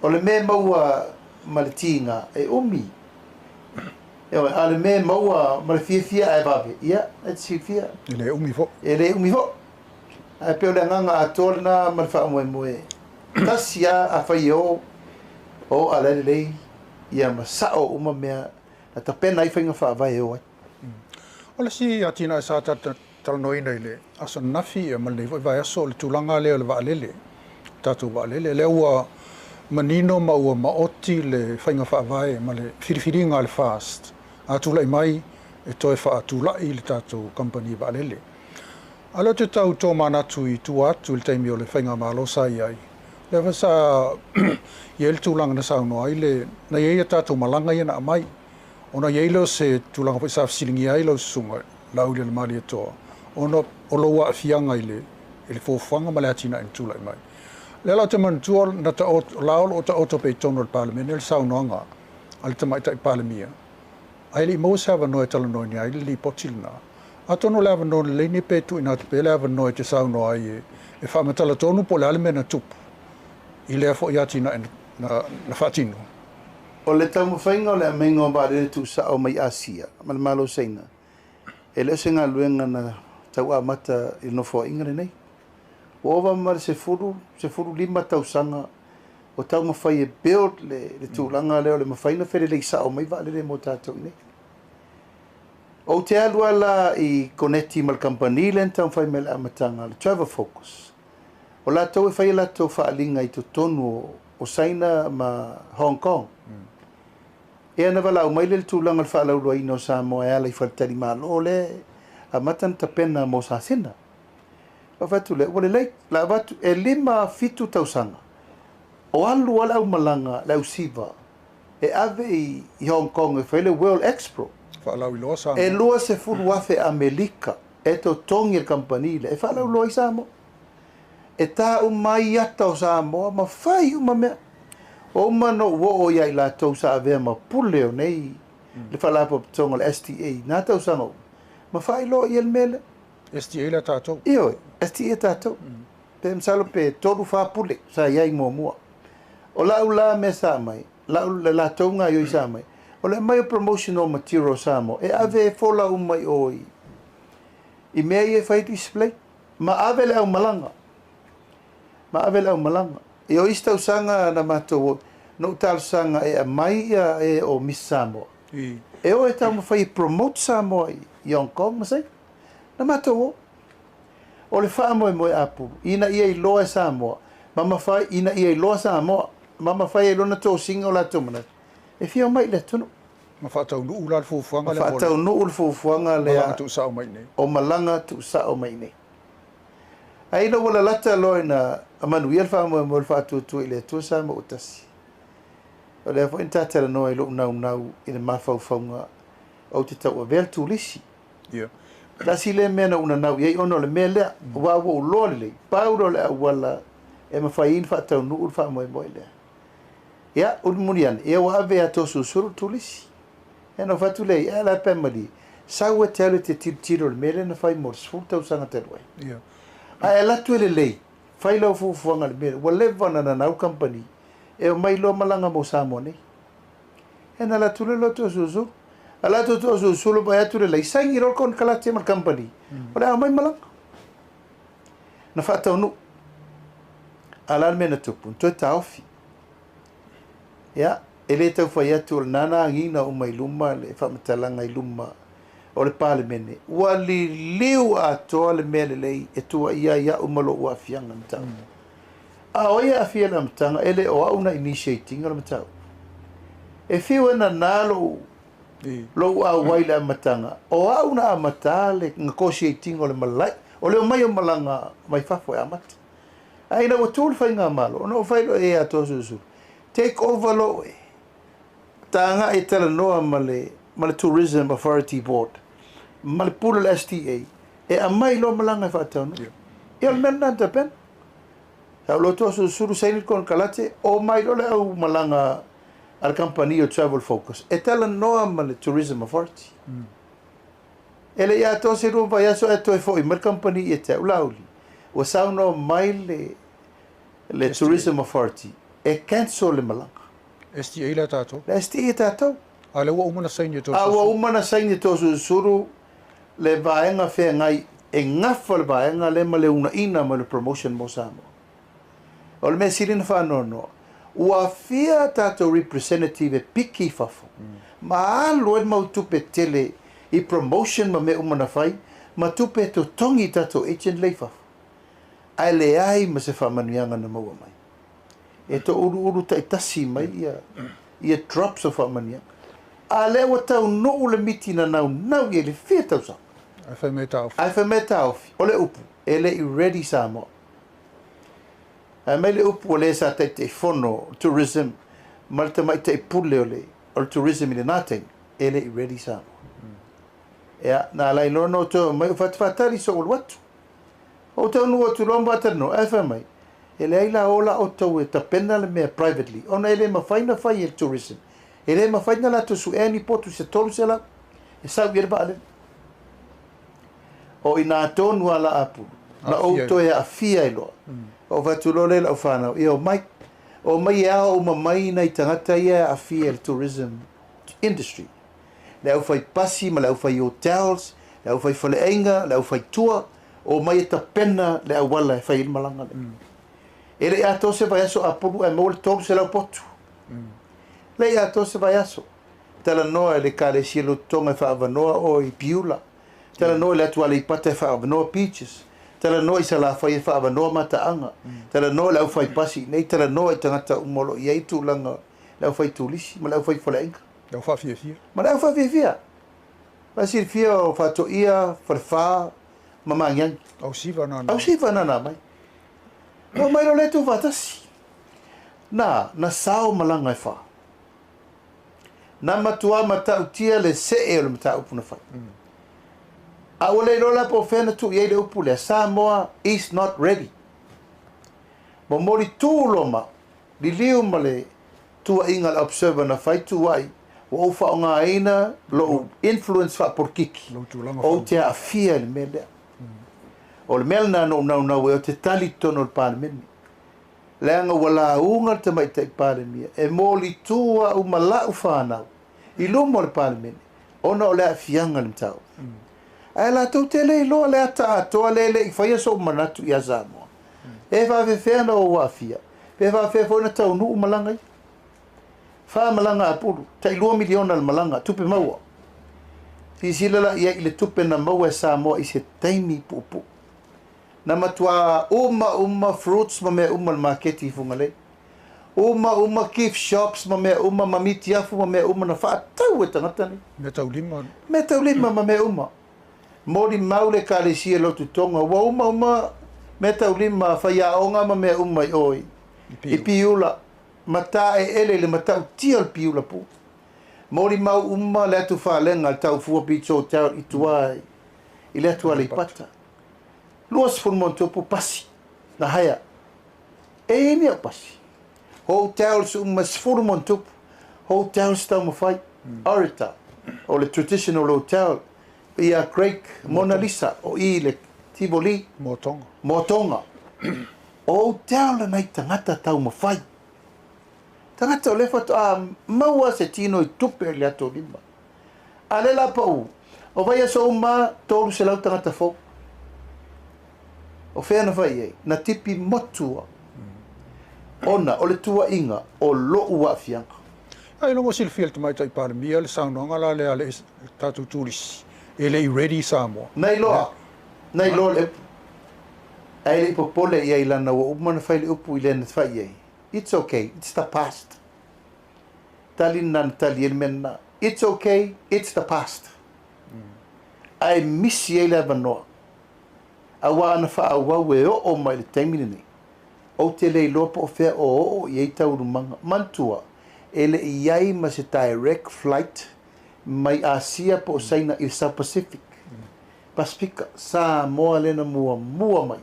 o le me maua maletinga e umi ale me maua ma le fia e vape ia e fia ele umi fo ai pe le nganga atolna ma fa moe tasia a fai o ale le ia ma sao uma mea na ta pena i fainga fa vai o ole si atina sa ta tal no ina ile aso nafi e mal le vai aso le tulanga le va lele tatu va lele le ua manino ma ua maoti le fainga fa vai ma le firifiringa le fast atulai mai e toe fa atulai le tatu company va lele alo te tau tō manatu i tu atu le taimi o le whainga malo sai ai. Le wasa i ele tūlanga na sauno ai le na iei tātou malanga i na mai. Ona iei leo se tūlanga pa isa fisilingi ai lau sunga lau le mali atoa. Ona o loa fianga i le fōwhanga ma le atina i tūlai mai. Le lau te mantua na ta lao o ta oto pe tono le parliament le sauno anga ale ta maita i parlimia. Ai li mo sa no e tala no ni ai li potilna. Atono lava no le ni pe tu ina te lava no te sauno ai e fa matala tonu po le almena tupu. I le fo yati na fatino. O le tamu whainga o le amenga o baare tu sa o mai Asia, mal malo seina. E le senga luenga na tau a mata i no fo ingare nei. O ova mar se furu 5 tausanga o tau mawhai e build le tūlanga leo le mawhaina fere le sa o mai vaale le mo tātou nei. O te alua la i koneti mal company le tau whai mele amatanga le travel focus. O la tau e whai la tau whaalinga i to tonu o Saina ma Hong Kong. E ana wala o mai le tūlanga le whaalauloa ino sa moa e ala i whaltari malo le a matan ta pena mo sa sena. O whatu le, wale lei, la watu e 5 tausanga. O alu wala au malanga lau siva e ave i Hong Kong e whaile World Expo. Whaalau i loa sa. E lua se furu wafe Amerika e to tongi el kampanile e whaalauloa i sa mo. E tā mai ata o sa mo ma whai uma mea. O mano wo o iai la tau sa avea ma pule o nei. Le whalapo tonga le STA. Nā tau sa ngau. Ma whai lo i el mele. STA la tātou. Ioi, STA tātou. Pe msalo pe toru wha pule. Sa iai mua mua. O lau la me sa mai. Lau la tau ngā ioi sa mai. O le mai o promotional material sa mo. E ave e fola umai oi. I mea i e whai display. Ma ave le au malanga. Ma ave le au malanga. E o ista usanga na mato no tal sanga e a mai e o Miss Samoa. E o e tau mawhai promote Samoa i Hong Kong, masai? Na mato o le wha moe moe apuru. Ina ia i loa Samoa. Mama whai ina ia i loa Samoa. Mama whai e lona tō singa o la tōmana. E whio mai le tunu. Ma whatau nuu la fufuanga le vole. Ma whatau nuu le fufuanga le malanga tu sao mai nei. O malanga tu sao mai nei. Aina wala lata loe na amanu ia wha moe moe wha tu i le tu sa mo utasi. O le fo intatara noa i lo nau i le mawhauwhaunga o te tau a vel tu lisi. Yeah. La si le mena una nau iei ono le mea lea. Wa wo uloa le. Pauro le awala e mawhain wha tau nuu wha moe moe lea. Ia, ulmunian, ia wa ave a tosu suru tu lisi. E no whatu lei, e la pemali. Sau e te alu te tiro le mele na whai mors furtau sanga te roi. Yeah. A e latu ele lei, whai lau fufuanga le mele, wa levana na nau company, e o mai lo malanga mo Samoa nei. E na latu le loto susu, a latu to susu lo bai atu le lei, saingi roko na kalate mal company, o le a mai malanga. Na whatau nu, alan mena tupu, toi ta ofi. Ya, ele tau whai atu o nana angina o mai luma, le whamatalanga i luma, o le palemene. Ua li liu a toa le mele lei, e tua ia umalo ua fianga mtau. A oia a fia na mtanga, ele o auna initiating o mtau. E fiu na nalo, lo a waila matanga, o auna a matale, negotiating o le malai, o le o mai o malanga, mai fafo e amata. Aina o tūl whai ngā malo, ono o whailo e a toa susu. take over lo e tanga e tala noa male Tourism Authority Board male pula le STA e amai lo malanga fa tonu e al men nanta pen ha lo to suru saini kon kalate o mai lo le au malanga al company o Travel Focus e tala noa male Tourism Authority ele ya to se ru vai so e to e foi mer company e te ulauli o sauno mai le Tourism Authority e cancel le malanga STA la tato. le STA tato Ale wa umana saini to. a wa umana saini to suru le vaenga fe ngai e ngafa le vaenga le male una ina male promotion mo samo o le mesirin fa no ua fia tato representative e piki fafo ma lo e mau tupe tele i promotion ma me umana fai ma tupe to tongi tato agent le fafo ai le ai ma se fa manuanga na maua mai e to uru ta itasi mai ia drops of manuanga a le wa tau no le mitina nau ye le fia tau sa Ai fa meta of. ai fa meta of o le upu e le i ready sa mo ai mai le upu o le sa te fono tourism malta mai te pule o tourism i le nating e le i ready sa mo ya na lai no to mai fatali so o watu o tau nu o tu lomba tano ai fa mai e le aila ola o tau e tapena le mea privately ona ele ma faina fai e tourism ele ma faina la to su eni potu se tolu se la e sa uere ba ale o ina tonu ala apu na o to e afia e loa o vatulole la ufana e o mai o mamai na i tangata ia afia le tourism industry le au fai pasi ma le au fai hotels le au fai faleenga le au fai tour o mai e tapena le au wala e fai il malanga le ele ato se vai aso apuru e mol tolu se la potu le ato se vai aso tala noa le kale sielo tonga fa avanoa o i piula tala noa le atua le ipata fa avanoa peaches tala noa i sala fa fa avanoa mataanga tala noa le au fai pasi nei tala noa i tangata umolo i aitu langa le au fai tulisi ma le au fai falaenga Le fa fia fia. ma le au fai fia ma sir fia o fa to ia farfa mama ngang Au siva na. au siva na mai no mai lo le tu vatasi na sao malanga e fa na matua mata utia le se e le mata upuna fa a ole lo la po fena tu ye le upule Samoa is not ready mo mori tu loma li liu male tu inga observer na fai tu ai o fa nga ina lo influence fa por kiki Lo tu langa. o te afia le mele o le melna no o te tali tono le parlemeni leanga wala unga te mai te parlemia e moli tua u mala u fana i lumo le parlemeni ona o le afianga le tau ai la tu te le lo le ata to le i fai so manatu ia zamo e va ve fe no wa afia pe va fe fo na tau nu malanga fa malanga apulu tai 2 miliona le malanga tupe maua si sila la ia ile tupe na maua Samoa i se taimi pupu na matua uma fruits ma me uma marketi fungale uma gift shops ma me uma mamiti afu ma me uma na fa tau e tangata ni me tau lima ma me uma mori maule kale sia lo tu tonga wa uma me tau lima fa ya onga ma me uma oi i piula mata e ele le mata tia al piula pu mori mau uma le tu fa lenga tau fu picho tau i tuai i le tu ali pata luas fun monto pu pasi na haya e ni pasi hotels mas fun monto hotels tau mo fai arita o le traditional hotel ia Craig Mona Lisa o i le Tivoli Motonga hotel na tangata tau mo fai tangata o le fatu maua se tino i tupe le ato lima ale la pau o vai so ma tolu se lau tangata fo o fea na vai na tipi motua ona o le tua inga o lo ua fianga ai longo silfiel te mai tai par mia le saunga la le ale tatu turis ele ready Samoa nei lo le ai le popole ia ilana o umana fai le upu ile na fai ai it's okay it's the past talina talielmena it's okay it's the past I miss ye le vanoa awa na fa awa we o mai le taimini ni o te lei loa po o fea o iei taurumanga mantua ele iai ma se direct flight mai Asia po o saina i South Pacific Pasifika sa moa lena mua mai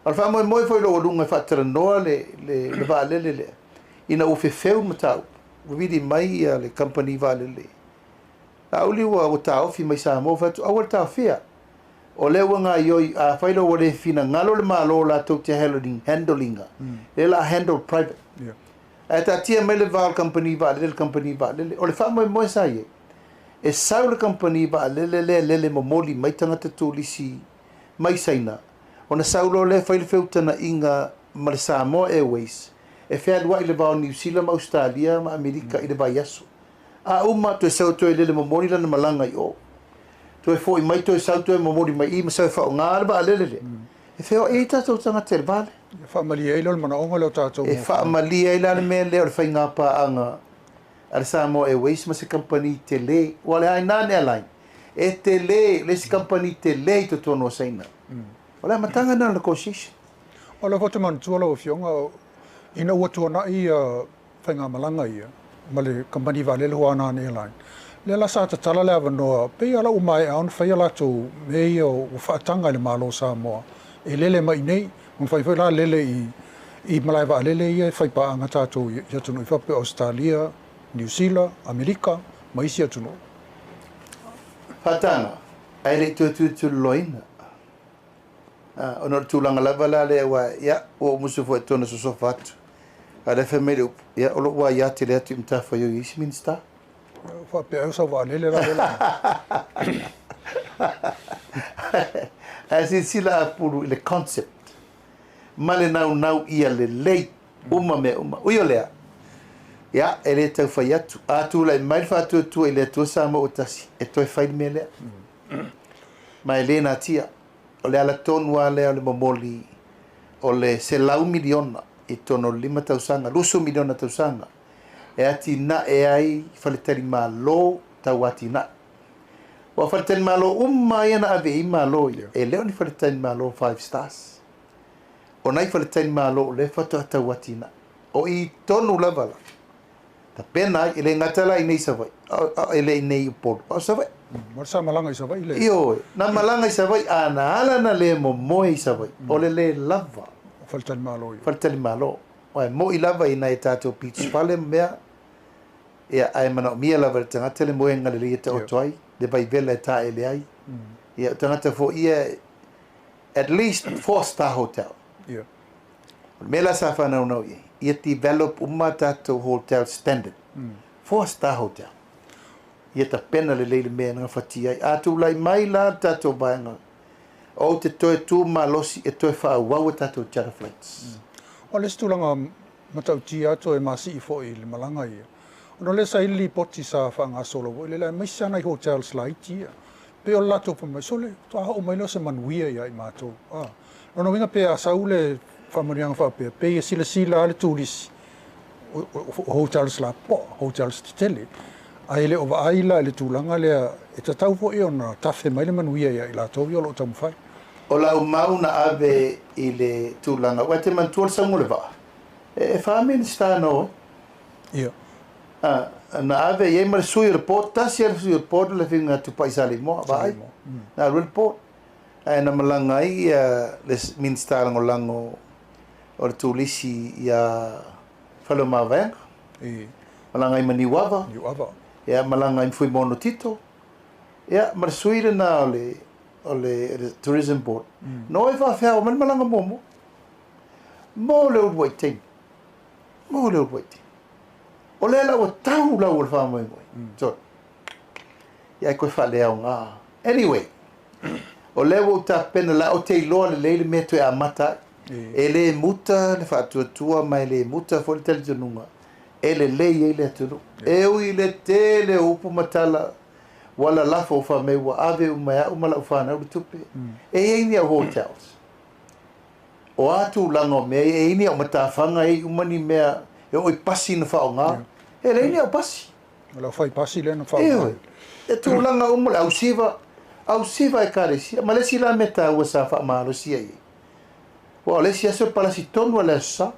al fa moi foi lo lunga fa tranoa le valele le ina o fefeu matau vidi mai le company valele auli wa tau fi mai sa mo fa o ta fia o le wanga yoi a failo o le fina ngalo le malo la to te handlinga le la handle private ata tia mai le val company valele o le fa moi sa ye e sau le company le momoli mai tangata tulisi mai saina ona saulo le faile feutana inga ma le Samoa Airways e fea lua i le vao New Zealand ma Australia ma Amerika i le vai aso a uma to e sau to e le momoli lana malanga i o to e fo i mai to e sau to e momoli mai i ma sau e fao ngā ba le e feo e tatou tangata le vale fa malia i lo mana onga le tatou e fa malia i la me le o le fai ngā pa anga al Samoa Airways ma se company tele wale ai nane align e tele le se company tele to tono saina wala matanga na le koshish ola foto man tuala o fionga ina ua tuana i whainga malanga ia ma le company vale le huana ne airline le la sa tatala le avanoa pe ala umai aon whai ala tu mei o whaatanga le malo Samoa e lele mai nei un whai la lele i malai va lele ia whai pa anga tātou i atunu i whape Australia New Zealand, Amerika, maisia tunu. Fatanga, ai le tu loina. Ona tulanga lava la le wa ya o musu fo tona so so fatu. Ala family ya o wa ya te le tu mta fo yo Eastminster. Fa pe o sa va le la. Asi sila puru le concept. Male nau ia le lei uma me uma. Uyo lea. Ya, ele tau fai atu. Atu lai mai fa tu ele tu sa mo utasi. E toi fai mele. Ma ele na tia. O le ala tonu ale o le momoli. O le se lau miliona. I tono 5 tausanga. Lusu miliona tausanga. E ati na e ai faletari malo tau ati na. Wa faletari malo ia na ave i malo. E leo ni faletari malo 5 stars. O nai faletari malo le fatu tau ati na. O i tonu lavala. Ta pena ele ngatala i nei savai ele nei polo o savai mo sa malanga i savai le io na malanga i savai ana ala na le mo i savai o le lava faltali malo o mo i lava i nei tato beach pale mea ia ai mana mia lava tanga tele mo ngale le te o toi de vai vela ta ele ai ia tanga te fo ia at least 4-star hotel ia mela sa fa no ia develop uma tato hotel standard 4-star hotel ia ta pena le leile mea nga fatia atu lai mai la tato bainga o te toe tu malosi e toe wha wawa tato charter flights o le stulanga matau tia to e masi i fo i le malanga ia ono le sa ili poti sa whanga solo le la mai sana i hotels la itia pe o lato pa mai sole to a o mai lo se manuia ia i mato ono winga pe a saule famarianga fa pe sila ale tulis hotels la po hotels tele ai le ova aila le tulanga le e tatau fo e ona tafe mai le manuia ia i la to yo lo tamu fai o la mauna ave i le tulanga wa te mantual sa ngule va e family sta no ia na ave ye mar sui report ta si report le finga tu paisali mo vai na report ai na malanga i le minsta lango o le tulisi ia Falomava malanga i Maniwava ia malanga i Fui Mono Tito ia marsuire na o le tourism board no e fa fea o malanga mo le waiting o le la o tau la o fa mo so ia ko fa le nga anyway o le o ta pena la o te lo le meto e amata ele muta le fatuatua mai le muta fo le teletonunga ele le tunu e ui le tele upu matala wala lafo fa me wa ave uma la fa na tupe e ni hotels o atu lango me e ni o matafanga e umani mea e oi pasi na fa nga ele ni o pasi la fai pasi le na fa e tu langa au siva e karesi ma le sila meta wa sa fa malo sia po le sia so pala si tonu le sa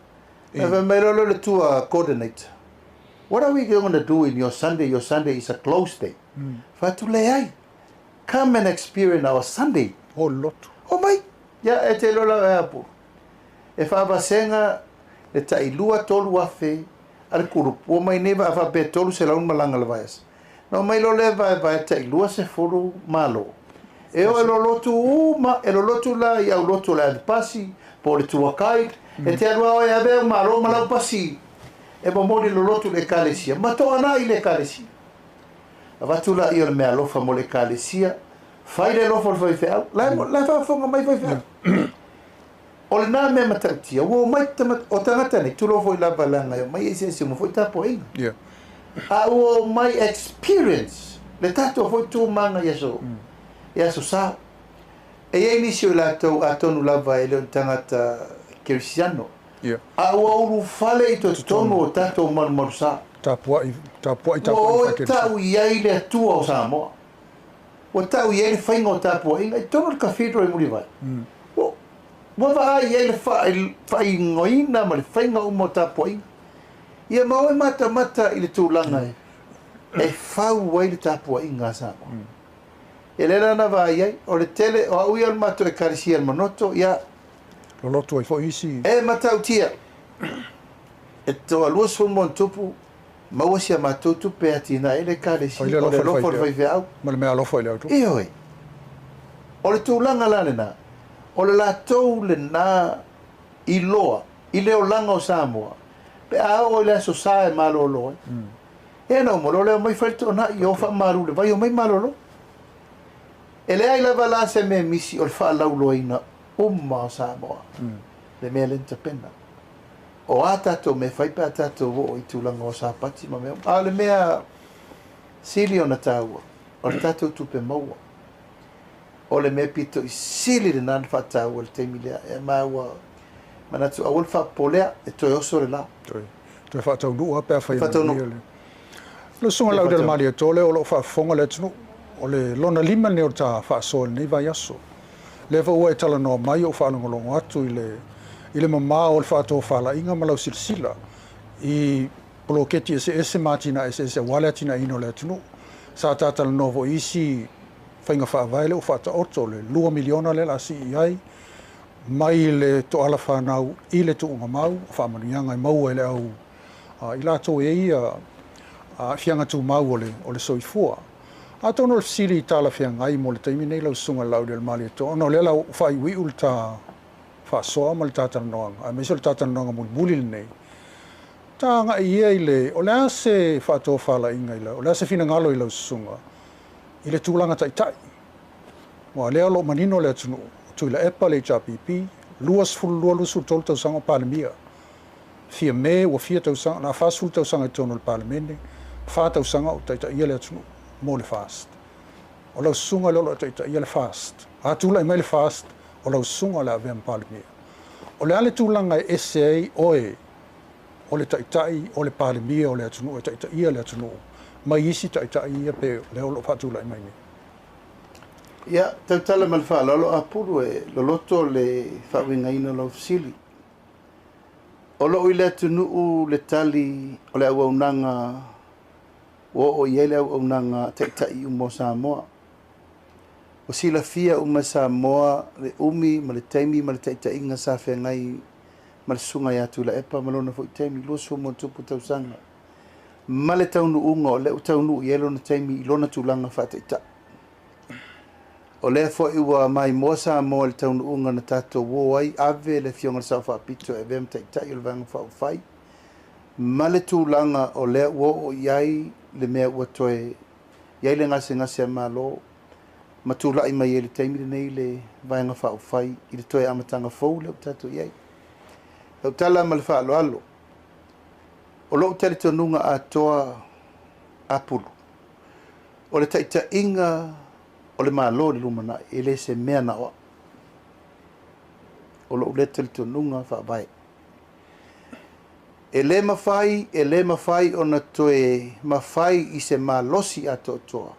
ave mai lo le tua coordinator. What are we going to do in your Sunday? Your Sunday is a close day. Fatu le ai. Come and experience our Sunday. O lotu. O mai. Ya e te lola e apu. E whaabasenga le tai lua tolu afe al kurupu. O mai neva a whape tolu se laun malanga le vaias. No mai lo le vai tai lua se furu malo. E o e lo lotu uma, e lo lotu la i au lotu la pasi, po le tuakai, e te arua o e avea malo malau pasi. E mamoni lo lotu le kalesia. Ma to ana i le kalesia. Avatu la i o le mea lofa mo le kalesia. Fai le lofa le fai fea. La whaafonga mai fai fea. O le nā mea matautia. Wo mai o tangata nei. Tu lofo i la balanga. Mai e se mo foi tapo inga. Yeah. A o mai experience. Le tato foi tu manga yaso. Yaso sa. E ei nisi o la tau atonu lava e leo tangata Kirisiano. Yeah. A uru fale i to tonu o tato maru sa. Tapua i O tau iai le atua o Samoa. O tau iai le whainga o tapua inga. I tono le cathedral i muri vai. Wa va iai le whaingoina ma le whainga umo tapua inga. Ia mau e mata i le tūlanga e. E whau wai le tapua inga Samoa. E le rana va iai. O le tele o au ia le mato e karisia le manoto. Ia lo lotu ai fo isi. e matau tia. E toa lua sulmon tupu. Maua sia matou tupe atina e le karisia. O le lofo le vai veau. Ma le mea lofo i le autu. E oi. O le tūlanga la le nā. O le lātou le nā i loa. I leo langa o Samoa. Pe a o le aso sa e malolo. E na umoro leo mai whaito na i ofa maru le vai o mai malolo. E le ai lava la se me misi o le wha laulo ina umma o Samoa. Le mea lenta pena. O a tato me whaipa a tato wo i tūlanga o Sapati ma mea. A le mea sili o na tāua. O le tato tupe maua. O le mea pito i sili le nana whātāua le teimi lea. E maua manatu awal whapolea e toi oso le la. Toi whātau nua pēr whai Whātau nua. Le sunga lau del mali e tole o lo whaafonga le tunu. O le lona lima ne o tā whaasoa nei vai aso. Le ua e tala noa mai o whaalongolongo atu i le mamā o le whātou whala inga malau silsila. I poloketi ese mātina ese wale atina ino le tunu. Sa tātala novo isi whainga whaavaile o whata oto le 2 miliona le la si iai. Mai le to ala whanau i le tuunga mau, whamanuianga i mau e le au. I la tō e ia whianga tū mau o le soifua. A tono le siri i tāla whianga i mo le taimi nei lau sunga lau del mali to. Ono le lau whai wi ul tā whasoa ma le tātana noanga. A meso le tātana noanga muli nei. Tā nga i e le, o le ase whātua whala inga i lau, o le ase whina ngalo i lau sunga. I le tūlanga tai. Wa lea lo manino le atunu. Tu la epa le HRPP, luas fulu lusu tolu tau sanga palemia. Fia me o fia tau sanga, na fast fulu tau sanga tono le palemene, fa tau sanga o taita ia le atunu, mo le fast. O lau sunga lolo taita ia le fast. A tula i mai le fast, o lau sunga le avea palemia. O le ale tūlanga e SA oe, o le taitai, o le palemia, o le atunu, o taita ia le atunu. Mai isi taitai ia pe le olo fatula i mai ni. Ia, tautala ma le whaalolo a puru e loloto le whawingaina lau fisili. O lo i le atunuu le tali o le auaunanga o iei le auaunanga teitai umo Samoa. O sila fia uma Samoa le umi ma le teimi ma le teitainga sa whengai ma le sunga i atu la epa malona fo i teimi lua sumo tupu tausanga. Ma le taunu unga o le u taunu i elona teimi i lona tūlanga whaateitai. O le fo i ua mai mosa mo le taunu unga na tato woi ave le fionga sa fa pito e vem tai o le vanga fa fai. Ma le tūlanga o le wo o iai le mea ua toe iai le ngase malo ma tūla i mai e le teimi le nei le vanga fa fai i le toe amatanga fau le tato iai. Lau tala ma le fa alo. O lo tele tonunga a toa apulu. O le taita inga o le malo le lumana e le se mea na oa. O lo uleta le tonunga wha vai. E le mawhai o na toe mawhai i se malosi a to toa.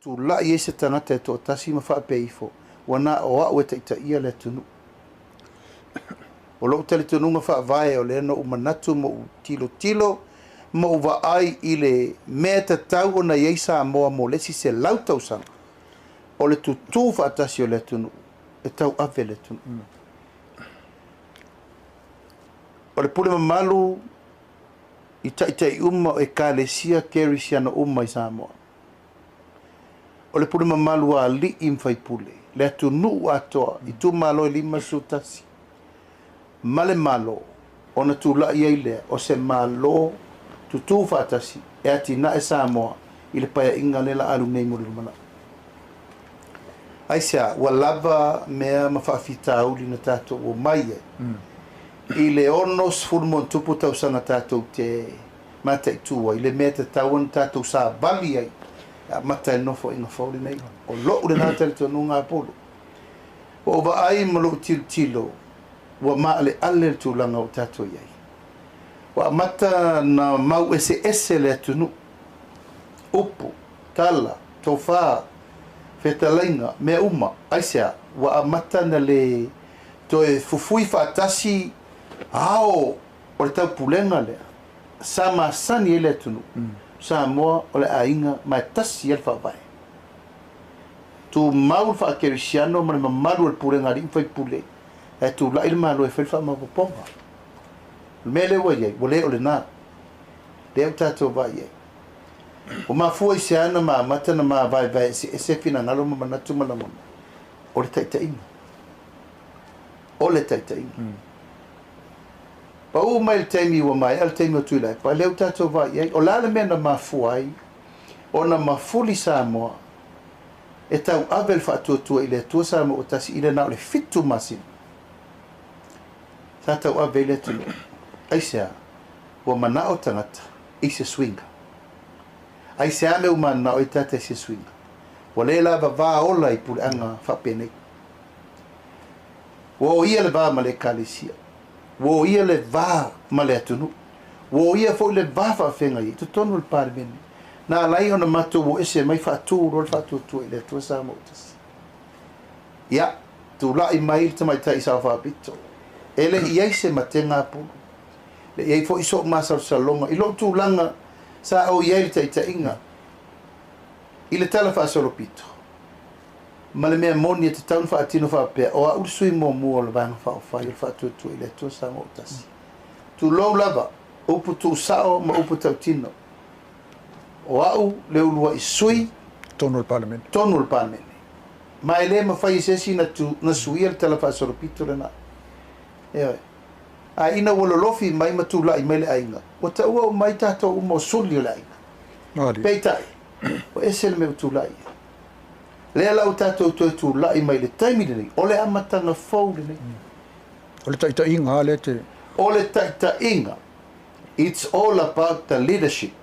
Tu la i e se tangata e to tasi mawha pe ifo. Wana o a ue taita ia le tunu. o lo tele tonunga fa vai o le no manatu mo tilo mo va ai ile meta tau na yeisa mo le si se lauta sang o le tutu fa tasio le tunu e tau ave le tunu o le pule malu i tai uma e kalesia kerisiana uma i Samoa o le pule malu a li im fai pule le tunu atoa i tu malo i lima sutasi male malo ona tu la ia ile o se malo tutu fatasi e ati na e Samoa i le paia inga lela alu nei mo le mana aisia walava mea mafafita uli na tato o mai i le onos fulmon tupu tau sanga tato te mata i tua i le mea te tauan tato sa bali ai mata e nofo inga fauli nei o lo ule nata le tonu ngā polo o va ai malo tilo wa maale ale tu langa o tato iai wa mata na mau ese le tunu upu tala tofa fetalainga me uma aisia wa mata na le to e fufui fatasi ao o le tau pulenga le sama sani ele tunu Samoa o le ainga mai tasi el fa vai tu mau fa kerisiano ma malu el pulenga ri fai pule e tu la il malo e fa ma poponga mele wa ye wole o le na de tato vai ye o ma fu ise ana ma mata na ma vai se fina ngalo ma na tu mala mo o le tai o le tai pa o mai taimi wa mai al taimi tu lai pa le tato vai ye o la le mena ma fu ai ona ma fuli Samoa e tau abel fa tu ile tu Samoa o tasi ile na le fitu masin tata o abel tu aisia wa mana o tangata i se swinga ai se ame umana o tata se swinga wa le la va ola i pule anga fa pene wo ia le va male kalisia wo ia le va male atunu wo ia fo le va fa fenga i tonu le parmen na lai ona mato wo ese mai fa tu ro fa tu ile tu sa motas ya tu la i mai te mai tai sa fa pito ele ia se matenga pu le ia fo iso masa salonga i lo tu langa sa o ia te inga ile tala fa solo pito male me moni te tau fa atino fa pe o u sui mo mo le bang fa fa tu ile tu sa motas tu lo lava o pu tu sao ma o pu tau tino o au le ulua i sui tonu le parlement ma ele ma fai sesi na sui el tala fa solo pito le na a ina wolo lofi mai matula i mele ainga o ta ua mai tato u mo suli la ainga peitai o ese le me tulai le la tato tu la i mai le taimi le o le amatanga fou le o le taita inga le te o le taita inga it's all about the leadership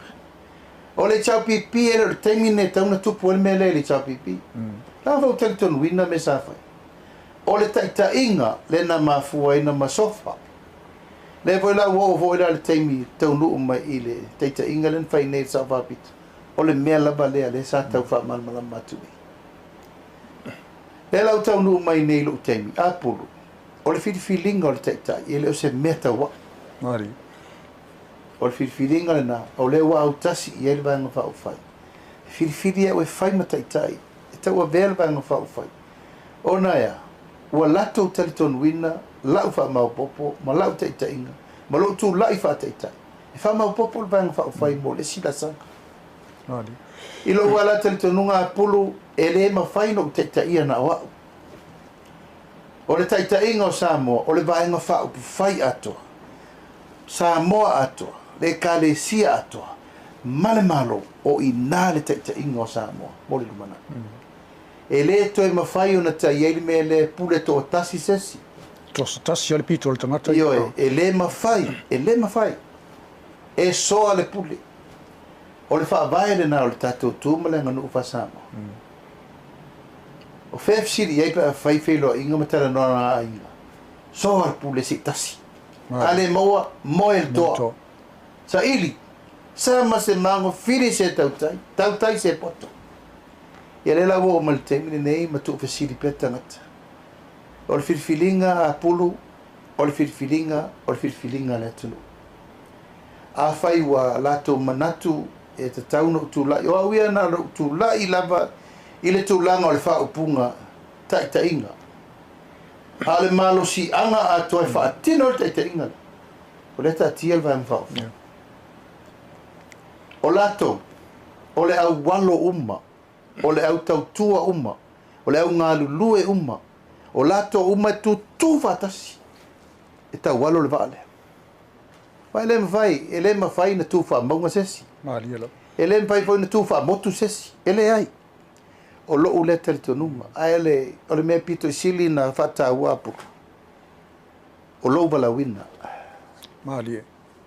o le chau pipi e le taimi ne tauna tupu el mele le chau pipi la va utel ton wina me sa fai o le taita inga le na mafua ina masofa le voi la wo le taimi taunu mai ile taita inga len fai ne sa va pit o le mea la bale le sa tau fa mal mal matu le la taunu mai ne lo taimi apulu o le feeling o le taita ile o se meta wa mari o le feeling le na o le wa utasi ile va nga fa o fai fili e we fai mata tai e tau vel va nga fa o fai ona ya wa lato teleton wina la fa ma popo ma la taita inga ma lo tu la fa taita e fa ma popo va nga fa o fai mo le sila sang mari ilo wala teleton nga pulu ele ma fai no taita ia na wa o le taita inga o Samoa o le va nga fa o fai ato Samoa ato le kalesia ato male malo o ina le taita inga o Samoa mo le lumana ele to e mafai ona tai ele me le pule to tasi sesi tasi ale pito le tangata io ele mafai e so ale pule o le fa vai le na o le tato tu male nganu fa Samoa o fefsi ia pa fai felo inga matara no na inga so al pule si tasi ale moa moel to sa ili sama se mango fili se tautai se poto ia le la wo mal temine nei ma tu fesili petangata o le filfilinga a pulu o le filifilinga le tunu a fai wa lato manatu e te tauna utulai o awia na utulai lava i le tūlanga o le whaupunga taitainga a le malo si anga a toi whaatino le taitainga o le tatia le vai mwhau o lato o le au walo uma o le au tautua uma o le au ngā lulue uma o lato uma tu fatasi e tau walo le vale vai le mawhai e le mawhai na tu wha maunga sesi e le mawhai fo na tu wha motu sesi e le ai o lo ule tali tonuma ai le o le mea pito sili na whata wapu o lo balawina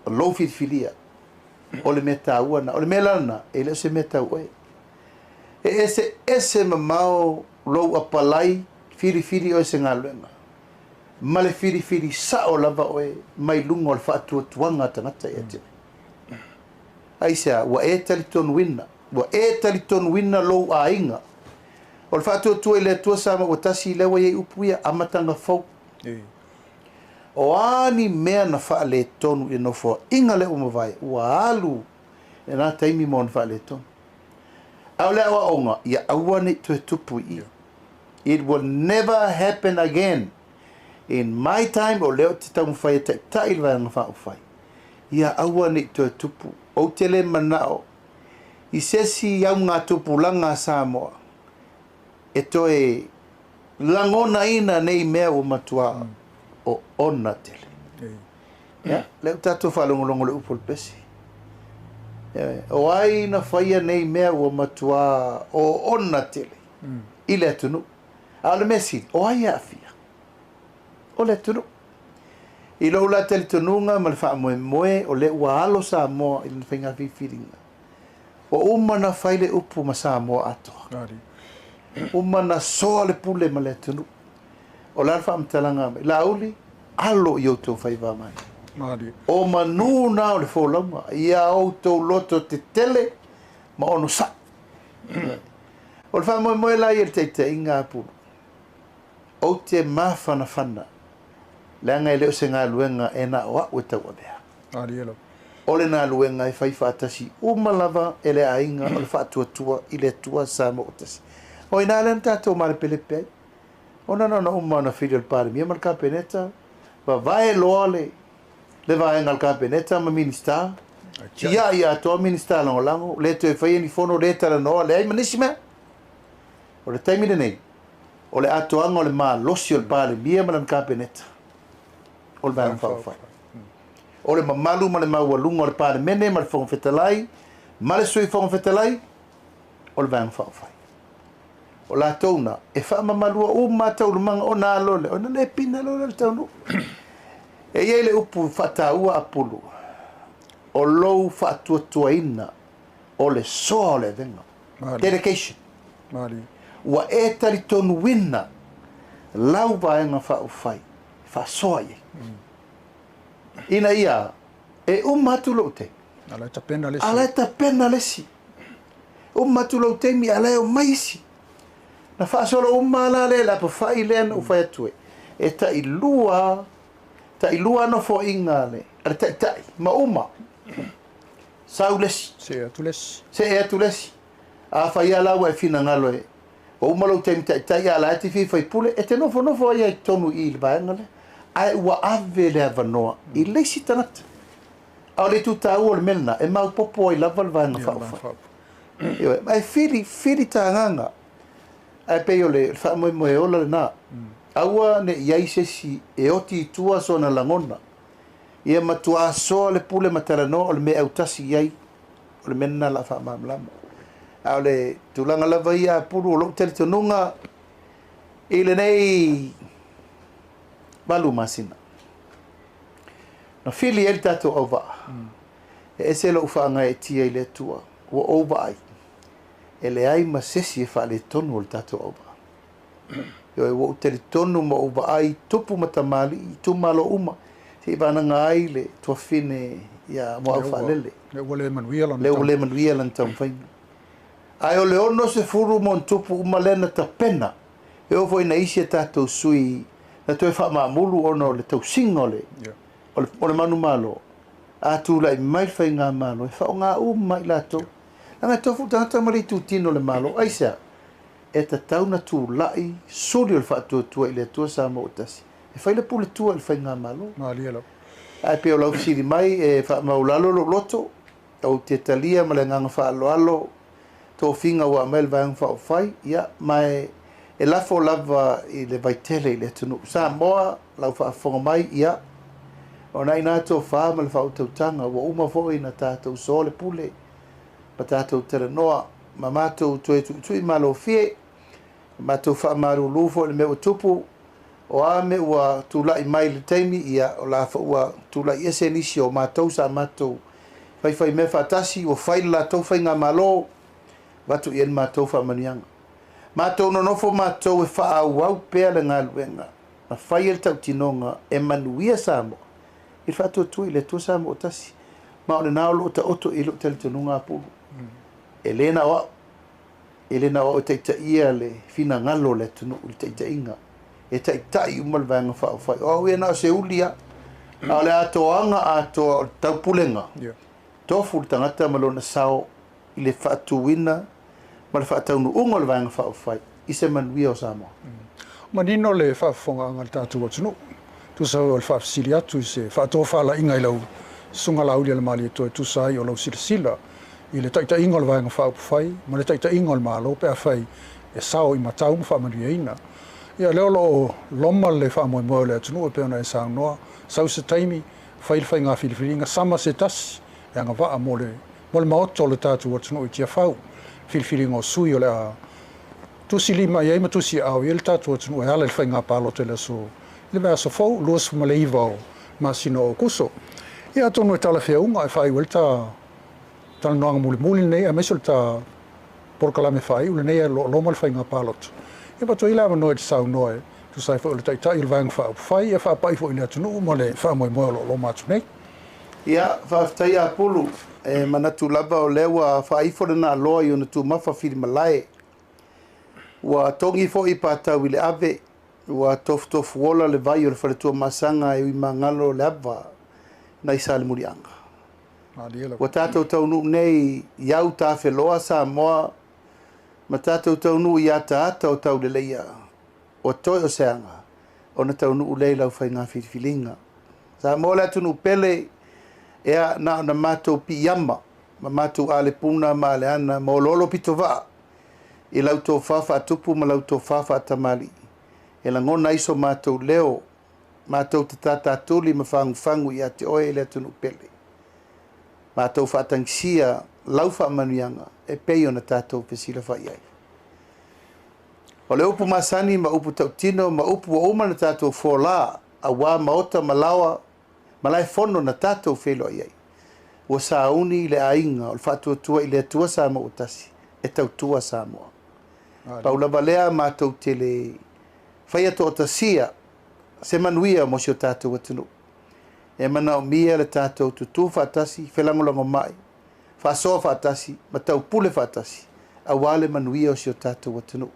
o lo filifilia o le mea tāua na o le mea lana e le se mea tāua e ese mamao lo apalai fili o se ngaluenga ma le fili sa o lava oe mai lunga o le whaatuatuanga tangata e te ai sea wa e tali tonu wina lo a inga o le whaatuatua i le atua sama o tasi lewa iei upuia amatanga fau o ani mea na wha le tonu i no fua inga le umawai ua alu e nā taimi mo na wha le tonu au le awa onga ia aua ni tue tupu i it will never happen again in my time o leo te tamu whai e tai le vanga wha whai ia aua ni tue tupu o te le manao i sesi iau ngā tupu langa Samoa e toe langona ina nei mea o matua o ona tele ya leo tatu whalongolongo le upo le pesi o ai na whaia nei mea o matua o ona tele i le atunu a le mesi o ai afia o le atunu i lo la tele tununga ma le wha moe o le ua alo Samoa i le whainga fifiringa o umana whaile upu ma Samoa atoa umana soa le pule ma le atunu o la wha amtalanga la uli alo i outou whaiva mai o manuna o le wholaunga ia outou loto te tele ma ono sa o le wha moe la i le teite inga apuru o te mawhana whana leanga i leo se ngā luenga e na oa ue tau abea o le ngā luenga i whai whaatasi umalava e le ainga o le whaatuatua i le tua Samoa o tasi o ina le tatou ma le pelepe o na uma na whiri o le pare mia ma le kapeneta va vai loa le vaenga le kapeneta ma minista ia toa minista lango le te whai ni fono le tala noa le ai manisi mea o le taimine nei o le atoanga o le maa losi o le pare mia ma le kapeneta o le vaenga whawhai o le mamalu ma le maualunga o le pare mene ma le whangawhetalai ma le sui whangawhetalai o le vaenga whawhai o la tona e fa mamalua o matau le manga o na lole o na le pina lole le tau e ia le upu whataua apulu o lou whaatuatuaina o le soa o le venga dedication ua e tari tonu wina lau vaenga whaufai whasoa ye ina ia e umatu lo te ala ta pena lesi umatu lo te mi ala o maisi na whaasolo umala le la pa whai lena u whai atue e ta ilua no fo inga le ale tai ma uma sau lesi se e atu lesi a whai ala ua e fina ngalo e o umalo te mi tai ala ati fi whai pule e te nofo ai tonu i le vaenga le ai ua ave le avanoa i leisi tanata au le tu tau o le melna e mau popo ai lava le vaenga whai ai fili ta nganga ai pe o le fa mo ola le na aua ne iai sesi e oti tua so na langona ia matua so le pule matalano o le me autasi iai o le mena la fa mamlama au le tulanga lava ia puru lo tele tonunga ile nei balu masina na fili el tato ova e se lo fa nga e tia ile tua o ova ai ele ai ma sesi e fa le tonu o le tatou auba yo e wo te tonu ma uba ai tupu matamali i tumalo uma se vananga ai le tuafine ia mo au fa lele le wale manuia lan tam fai ai o le ono se furu mon tupu uma lena ta pena e o foi na isi tatou sui na toe whaamamulu ona o le tausinga o le manu malo. A tu lai mai fai ngā malo, e whao ngā mai lato. Nanga tofu tangata mari tu tino le malo, aisa. E ta tauna tu lai, suri o le whaatua tua i le atua sa mo utasi. E whai le pule tua le fai ngā malo. Mali alo. Ai peo lau siri mai, e wha maulalo lo loto, au te talia ma le nganga wha alo alo, tō whinga wa mai le vang wha o whai, ia, mai e lafo lava i le vaitele i le tunu. Sa moa, lau wha whonga mai, ia, o nai nā tō wha ma le wha o tautanga, wa uma fo i na tātou so le pule, ma tātou tere noa, ma mātou tui malo fie, mātou wha maru lufo le meo tupu, o a me ua tūlai mai le teimi ia o la ua tūlai ese nisi o mātou sa mātou whai me whatasi o whai la tau whai ngā malo watu i en mātou whamanianga. Mātou no nofo mātou e wha au pēr le ngā luenga na whai el tau tinonga e manuia Samoa i whatua tui le tua Samoa o tasi ma o le nao lo ta oto i lo tele tenunga apulu. Elena o o teita ia le fina ngalo le tunu u teita inga e tai umal vanga whai. O e na se ulia a le atoanga ato taupulenga. Tofu tangata malona sao i le whaatuina ma le whaataunu unga le vanga whai i se manuia o Samoa. Manino le whaafonga anga le tātua tunu. Tu sa o le whaafsili atu i se whaatoa whaala inga i lau sunga lauri le mali e toi tu sa i o lau sila i le taita inga le vanga whai ma le taita inga le malo pe a whai e sao i matau ma whaamanuia ina. Ia leo lo loma le whaamoe moe le atunu e peona e sang noa sau se taimi whai ngā whiriwhiringa sama se tasi e anga waa mo le maoto le tātua atunu i tia whau whiriwhiringa o sui o le a tusi lima i eima tusi au i le tātua atunu e ala le whai ngā palo te le so le mea so fau luas ma le iwa o masino o kuso. Ia tonu e tala whea unga e whai welta tala noanga muli nei a meso le ta porkalame whai ule nei e loma le whai ngā palotu. Ia pato ila ma noe te sau noe, tu sai fo le tai il vang fa fai e fa pai fo ina tunu mo le fa mo lo matu nei. Ia fa tai a pulu e mana tu lava o lewa fa i fo na loa i ona tu mafa fili malai. Wa tongi fo i pata wile ave wa tof wola le vai o le fa tu masanga i mangalo le ava na i sale murianga. Wa tato taunu nei iau ta feloa Samoa ma tātou taunu i ata o tau le leia o toi o seanga o na taunu u lei lau whai ngā whiriwhilinga. Sa mola tunu pele ea na mātou piyama ma mātou ale puna ma ale ana ma lolo pito waa i lau tō whawha atupu ma lau tō whawha atamali. E la ngona iso mātou leo mātou te tata tuli ma whangu i ate oe le tunu pele. Mātou whatangsia lau whaamanuianga e pei o na tātou pesila whai ai. O le upu masani ma upu tautino ma upu o uma na tātou whola a wā maota malawa ma lai whono na tātou whelo ai ai. Ua sauni le ainga o le whātua tua i le atua Samoa o tasi e tautua Samoa. Paula lea mātou te le whai ato o tasia se manuia mo si o tātou atunu. E mana o mia le tātou tutu whātasi whelangolongo mai. Whasoa whātasi, ma tau pule whātasi, a wale manuia o si o tātou atunu.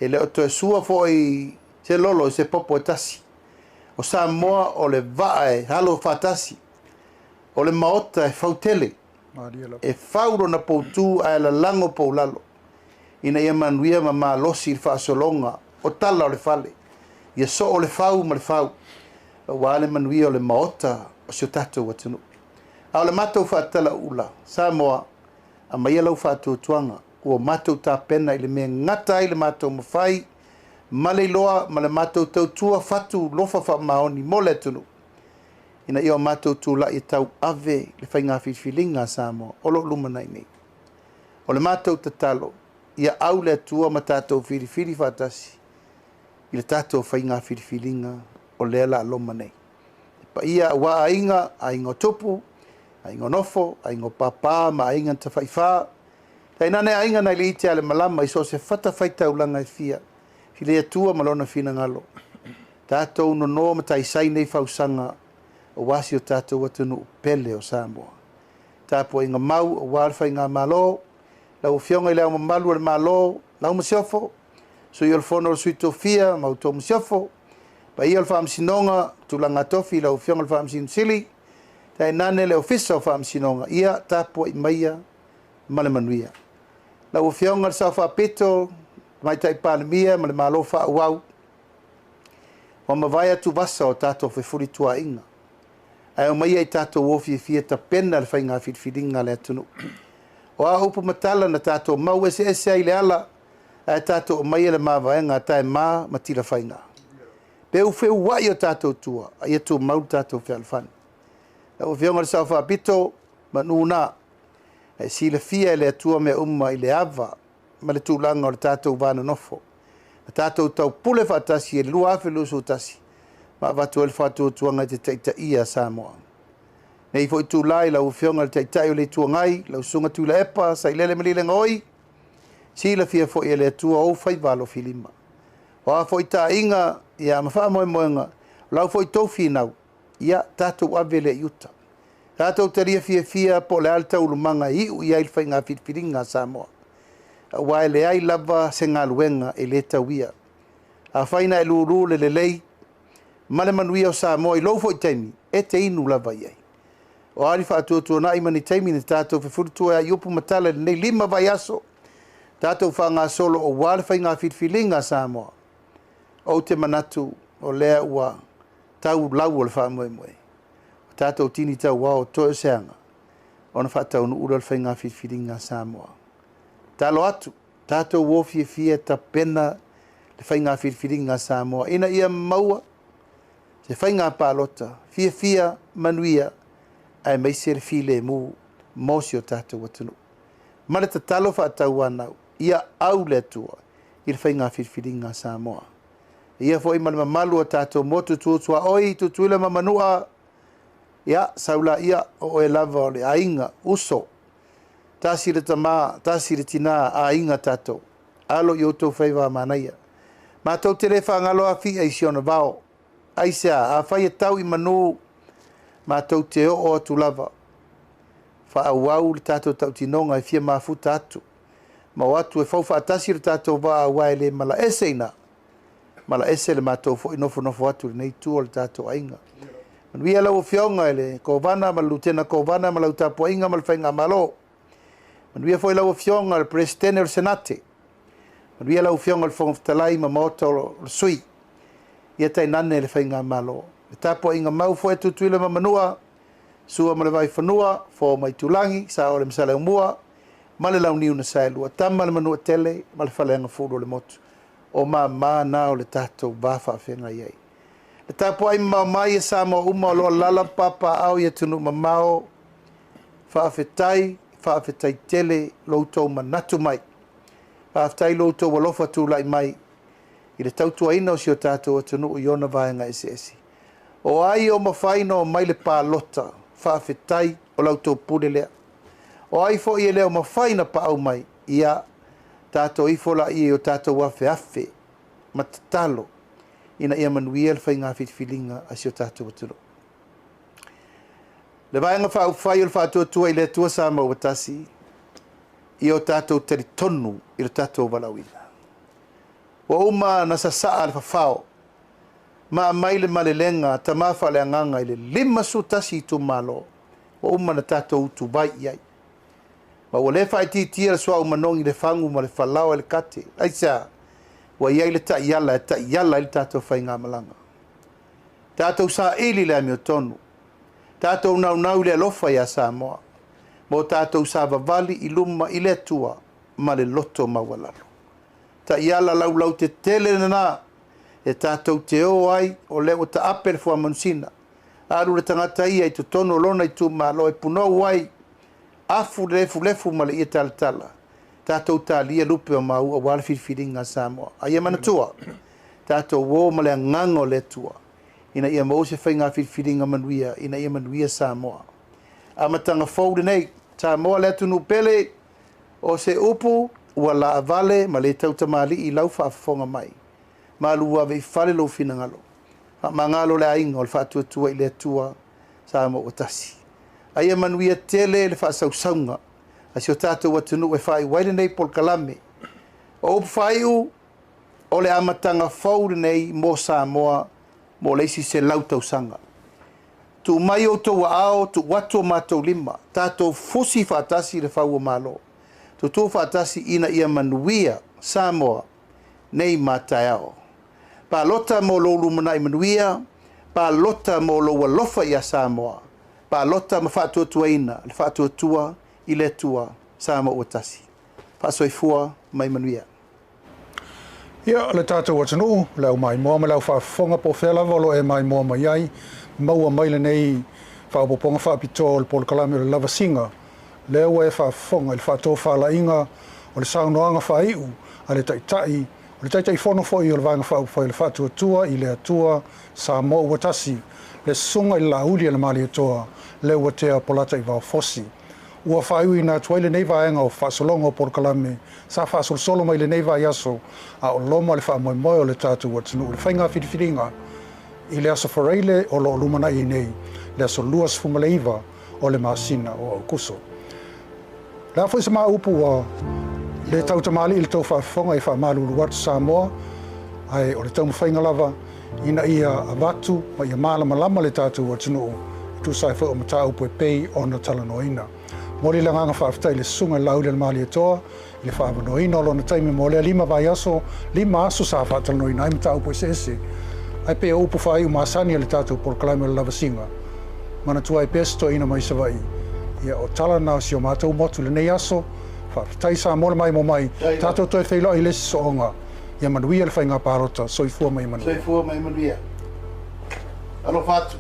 E le o toe sua fo i se lolo se popo e tasi. O Samoa o le vae halo whātasi. O le maota e whautele. E whauro na poutu a la lango pou lalo. Ina ia manuia ma maa losi i whaasolonga o tala o le whale. Ia so o le whau ma le whau. O wale manuia o le maota o si o tātou atunu. A o le mātou whaatala ula, Samoa, a mai alau whātua tuanga, ua mātou tā pena i le mea ngata i le mātou mawhai, ma le loa, ma le mātou tautua whatu lofa wha maoni mo le tunu. Ina ia o mātou tūla i tau ave le whai ngā whiwhilinga Samoa, olo lumanai nei. O le mātou tatalo, ia au le atua ma tātou whiriwhiri whātasi, i le tātou whai ngā whiwhilinga o le ala loma nei. Pa ia wa ainga tupu, aingo nofo, aingo papa, ma ainga ta whaiwha. Tai nane ainga nai le ite ale malama i so se whata whaitaulanga e fia. File atua malona fina ngalo. Tātou no no ma tai sai nei whausanga o wasi o tātou atunu pele o Samoa. Tāpo inga mau o wārwhai ngā malo, lau fionga i leo mamalu ale malo, lau masiofo, so i olfono o suito fia, mau tō masiofo, Pa ia o whaamsinonga, tulanga tofi lau whionga o whaamsin sili, tai nane le ofisa o whaamsinonga, ia tāpua I maia male manuia. Lau whionga le sau whaapeto, mai tai pālemia, male malo whaauau, o mawai atu vasa o tātou whewhuri tua inga. Ai o maia I tātou wofi fia ta pena le whainga whitwhiringa le atunu. O a upu matala na tātou mau ese ai le ala, ai tātou o maia le mawaenga tae mā matila whainga. Peu feu wai o tātou tua, ai atu mau tātou whialfani. Lau o whionga le sau whaapito, manuna, ai sila fia le atua mea I le ava, ma le tūlanga o le tātou vāna nofo. Na tātou tau pule whaatasi e lua awhi lusu tasi, ma watu ele whātua tuanga te teita ia Samoa. Nei fo I tūlai lau whionga le teitai o le tuangai, lau sunga tūla epa, sa ilele malile ngoi, sila fia fo I le atua o whai valo filima. O a fo I tā inga, ia mawha moe moenga, lau fo I tōwhi nau, ia tātou avele iuta. Tātou taria fia po le alta ulumanga iu ia ilwhai ngā whitwhiringa Samoa. Wae le ai lava se ngā luenga e le tauia. A whaina e lulu le lei, male manuia o Samoa I lou fo I taimi, e te inu lava iai. O ari whātua na imani taimi ni tātou whiwhurutua I upu matala le nei lima vai aso. Tātou whanga solo o wale whai ngā whitwhiringa Samoa. O te manatu o lea ua tau lau o le whamoe moe. O tātou tini tau wao toe seanga. O na whatau nu ura le whai ngā whitwhiringa Samoa. Talo atu, tātou wofi e fia ta pena le whai ngā whitwhiringa Samoa. Ina ia maua, se whai ngā pālota, fia manuia, ai meise le file mu mosi o tātou watunu. Mare ta talo whaatau anau, ia au le atua, I le whai ngā whitwhiringa Samoa. Ia fo I malama malu o tātou motu tuotua oi, tutuila mamanua, ia saula ia o e lava o le ainga, uso, tāsire tamā, tāsire tina a inga tātou, alo I outou whaiwa manaia. Mātou te refa ngalo a fi ai siona vao, aisea, a whai e tau I manu, mātou te o atu lava, wha au au le tātou tau tinonga I fia mafuta atu, ma o atu e whau whaatasi le tātou wa a wae le mala eseina, mala ese le mātou fo inofo atu le nei tua le tātou ainga. Manuia lau o whionga ele, kovana, ma lutena kovana, ma lau tāpua inga, ma le whainga malo. Manuia fo lau o whionga le presidente o senate. Manuia lau o whionga le whongaftalai ma maota o sui. Ia tai nane le whainga malo. Le tāpua inga mau fo e tutuila ma manua, sua ma le vai whanua, fo mai tulangi, sa o le msale umua, ma le lau niu na sae lua, tama le manua tele, ma le whaleanga furu le motu. O ma na o le tātou bāwha whenga iei. Le tāpua ai mai e Samoa uma o loa lala papa au ia tunu mamao, whaafetai tele loutou manatu mai, whaafetai loutou walofa tūlai mai, I le tautua ina o si o tātou atunu o iona vaenga esi. O ai o mawhaina o mai le pālota, whaafetai o loutou pule lea. O ai fo I leo mawhaina pa au mai, ia tātou ifola I o tātou afe, matatalo, ina ia manuia le whai ngā whitwhiringa a si o tātou atunu. Le vaenga whai o le whātua I le tua sa mauatasi, I o tātou teri tonu I le tātou walawina. Wa uma na sasaa le whawhao, ma mai le malelenga, ta mawha le anganga I le lima su tasi I tu malo, wa uma na tātou utu bai iai. Ma wa le whai titia le swa umanongi le whangu ma le whalao le kate, aisa, wa iai le ta iala I le tātou whai ngā malanga. Tātou sa ili le amio tonu, tātou nau le alofa ia Samoa, mo tātou sa vavali I luma I le tua, ma le loto mawalalo. Ta iala lau te tele na, e tātou te o ai, o le o ta apel fua mansina, aru le tangata ia I tu tono lona I tu malo, e punou ai, afu lefu ma le ia tala. Tātou tālia lupe o mau a wale whiwhiringa Samoa. A ia manatua, tātou wō ma le ngango le tua. Ina ia mause whai ngā whiwhiringa manuia, ina ia manuia Samoa. A matanga faude nei, Samoa le atunu pele, o se upu, ua la avale, ma le tautamali I lau whaafonga mai. Ma lua vei whale lo finangalo. Ma ngalo le ainga o le whaatuatua I le atua, Samoa o tasi. A ia manuia tele le whaasausaunga, a si o tātou atunu e whai waile nei pol kalame. O upu whai o le amatanga faude nei mo Samoa mo leisi se lau tausanga. Tu mai o tau ao, tu watu mātou lima, tātou fosi whātasi le whau o malo. Tu tō whātasi ina ia manuia, Samoa, nei mātai ao. Pa lota mo lo lumana i manuia, pa lota mo lo walofa ia Samoa, pa lota ma whātua tuaina, le whātua tua, i le tua, Samoa o tasi. Pa soifua mai manuia. Ia, le tātou atanu, lau mai moa me lau whaafonga po whela volo e mai moa mai ai, maua mai le nei whaapoponga whaapito le Polo Kalame o le Lavasinga, leo e whaafonga i le whaatō whaalainga o le saunoanga whaiu, a le taitai, o le taitai whono foi o le vanga whaupoi le whaatua tua i le atua Samoa ua tasi, le sunga i la uli le mali atoa, leo ua tea polata i vau fosi. Ua whaiu i nā tuai le nei vaenga o whaasolonga o Polo Kalame, sa whaasolosolo mai le nei vai aso, a o loma le whaamoemoe o le tātou atanu, le whainga whiriwhiringa, i le aso whareile o lo lumana i nei, le aso luas fumaleiva o le masina o Aukuso. Le afo isa maa upu a le tautamali i le tau whaafonga i whaamalulu watu Samoa, ai o le tau mawhainga lava, ina ia avatu, ma ia malama lama le tātou atanu, i tu sai wha o mata upu e pei o na talanoina. Mori le nganga whaafitai le sunga laule le mali atoa, i le whaamanoina o lona taimi mo le lima vai aso, lima aso sa whaatalanoina, ai mata upu e sese. Ai pe upu whai umasani le tātou Polo Kalame o le Lavasinga. Mana tua e pesto ina mai sa vai. Ia o tala nao si o mātou motu le nei aso, whaafitai sa mole mai mo mai, tātou toi whailo i lesi so onga. Ia manuia le whainga pārota, soifua mai manuia. Soifua mai manuia. Alo fatu.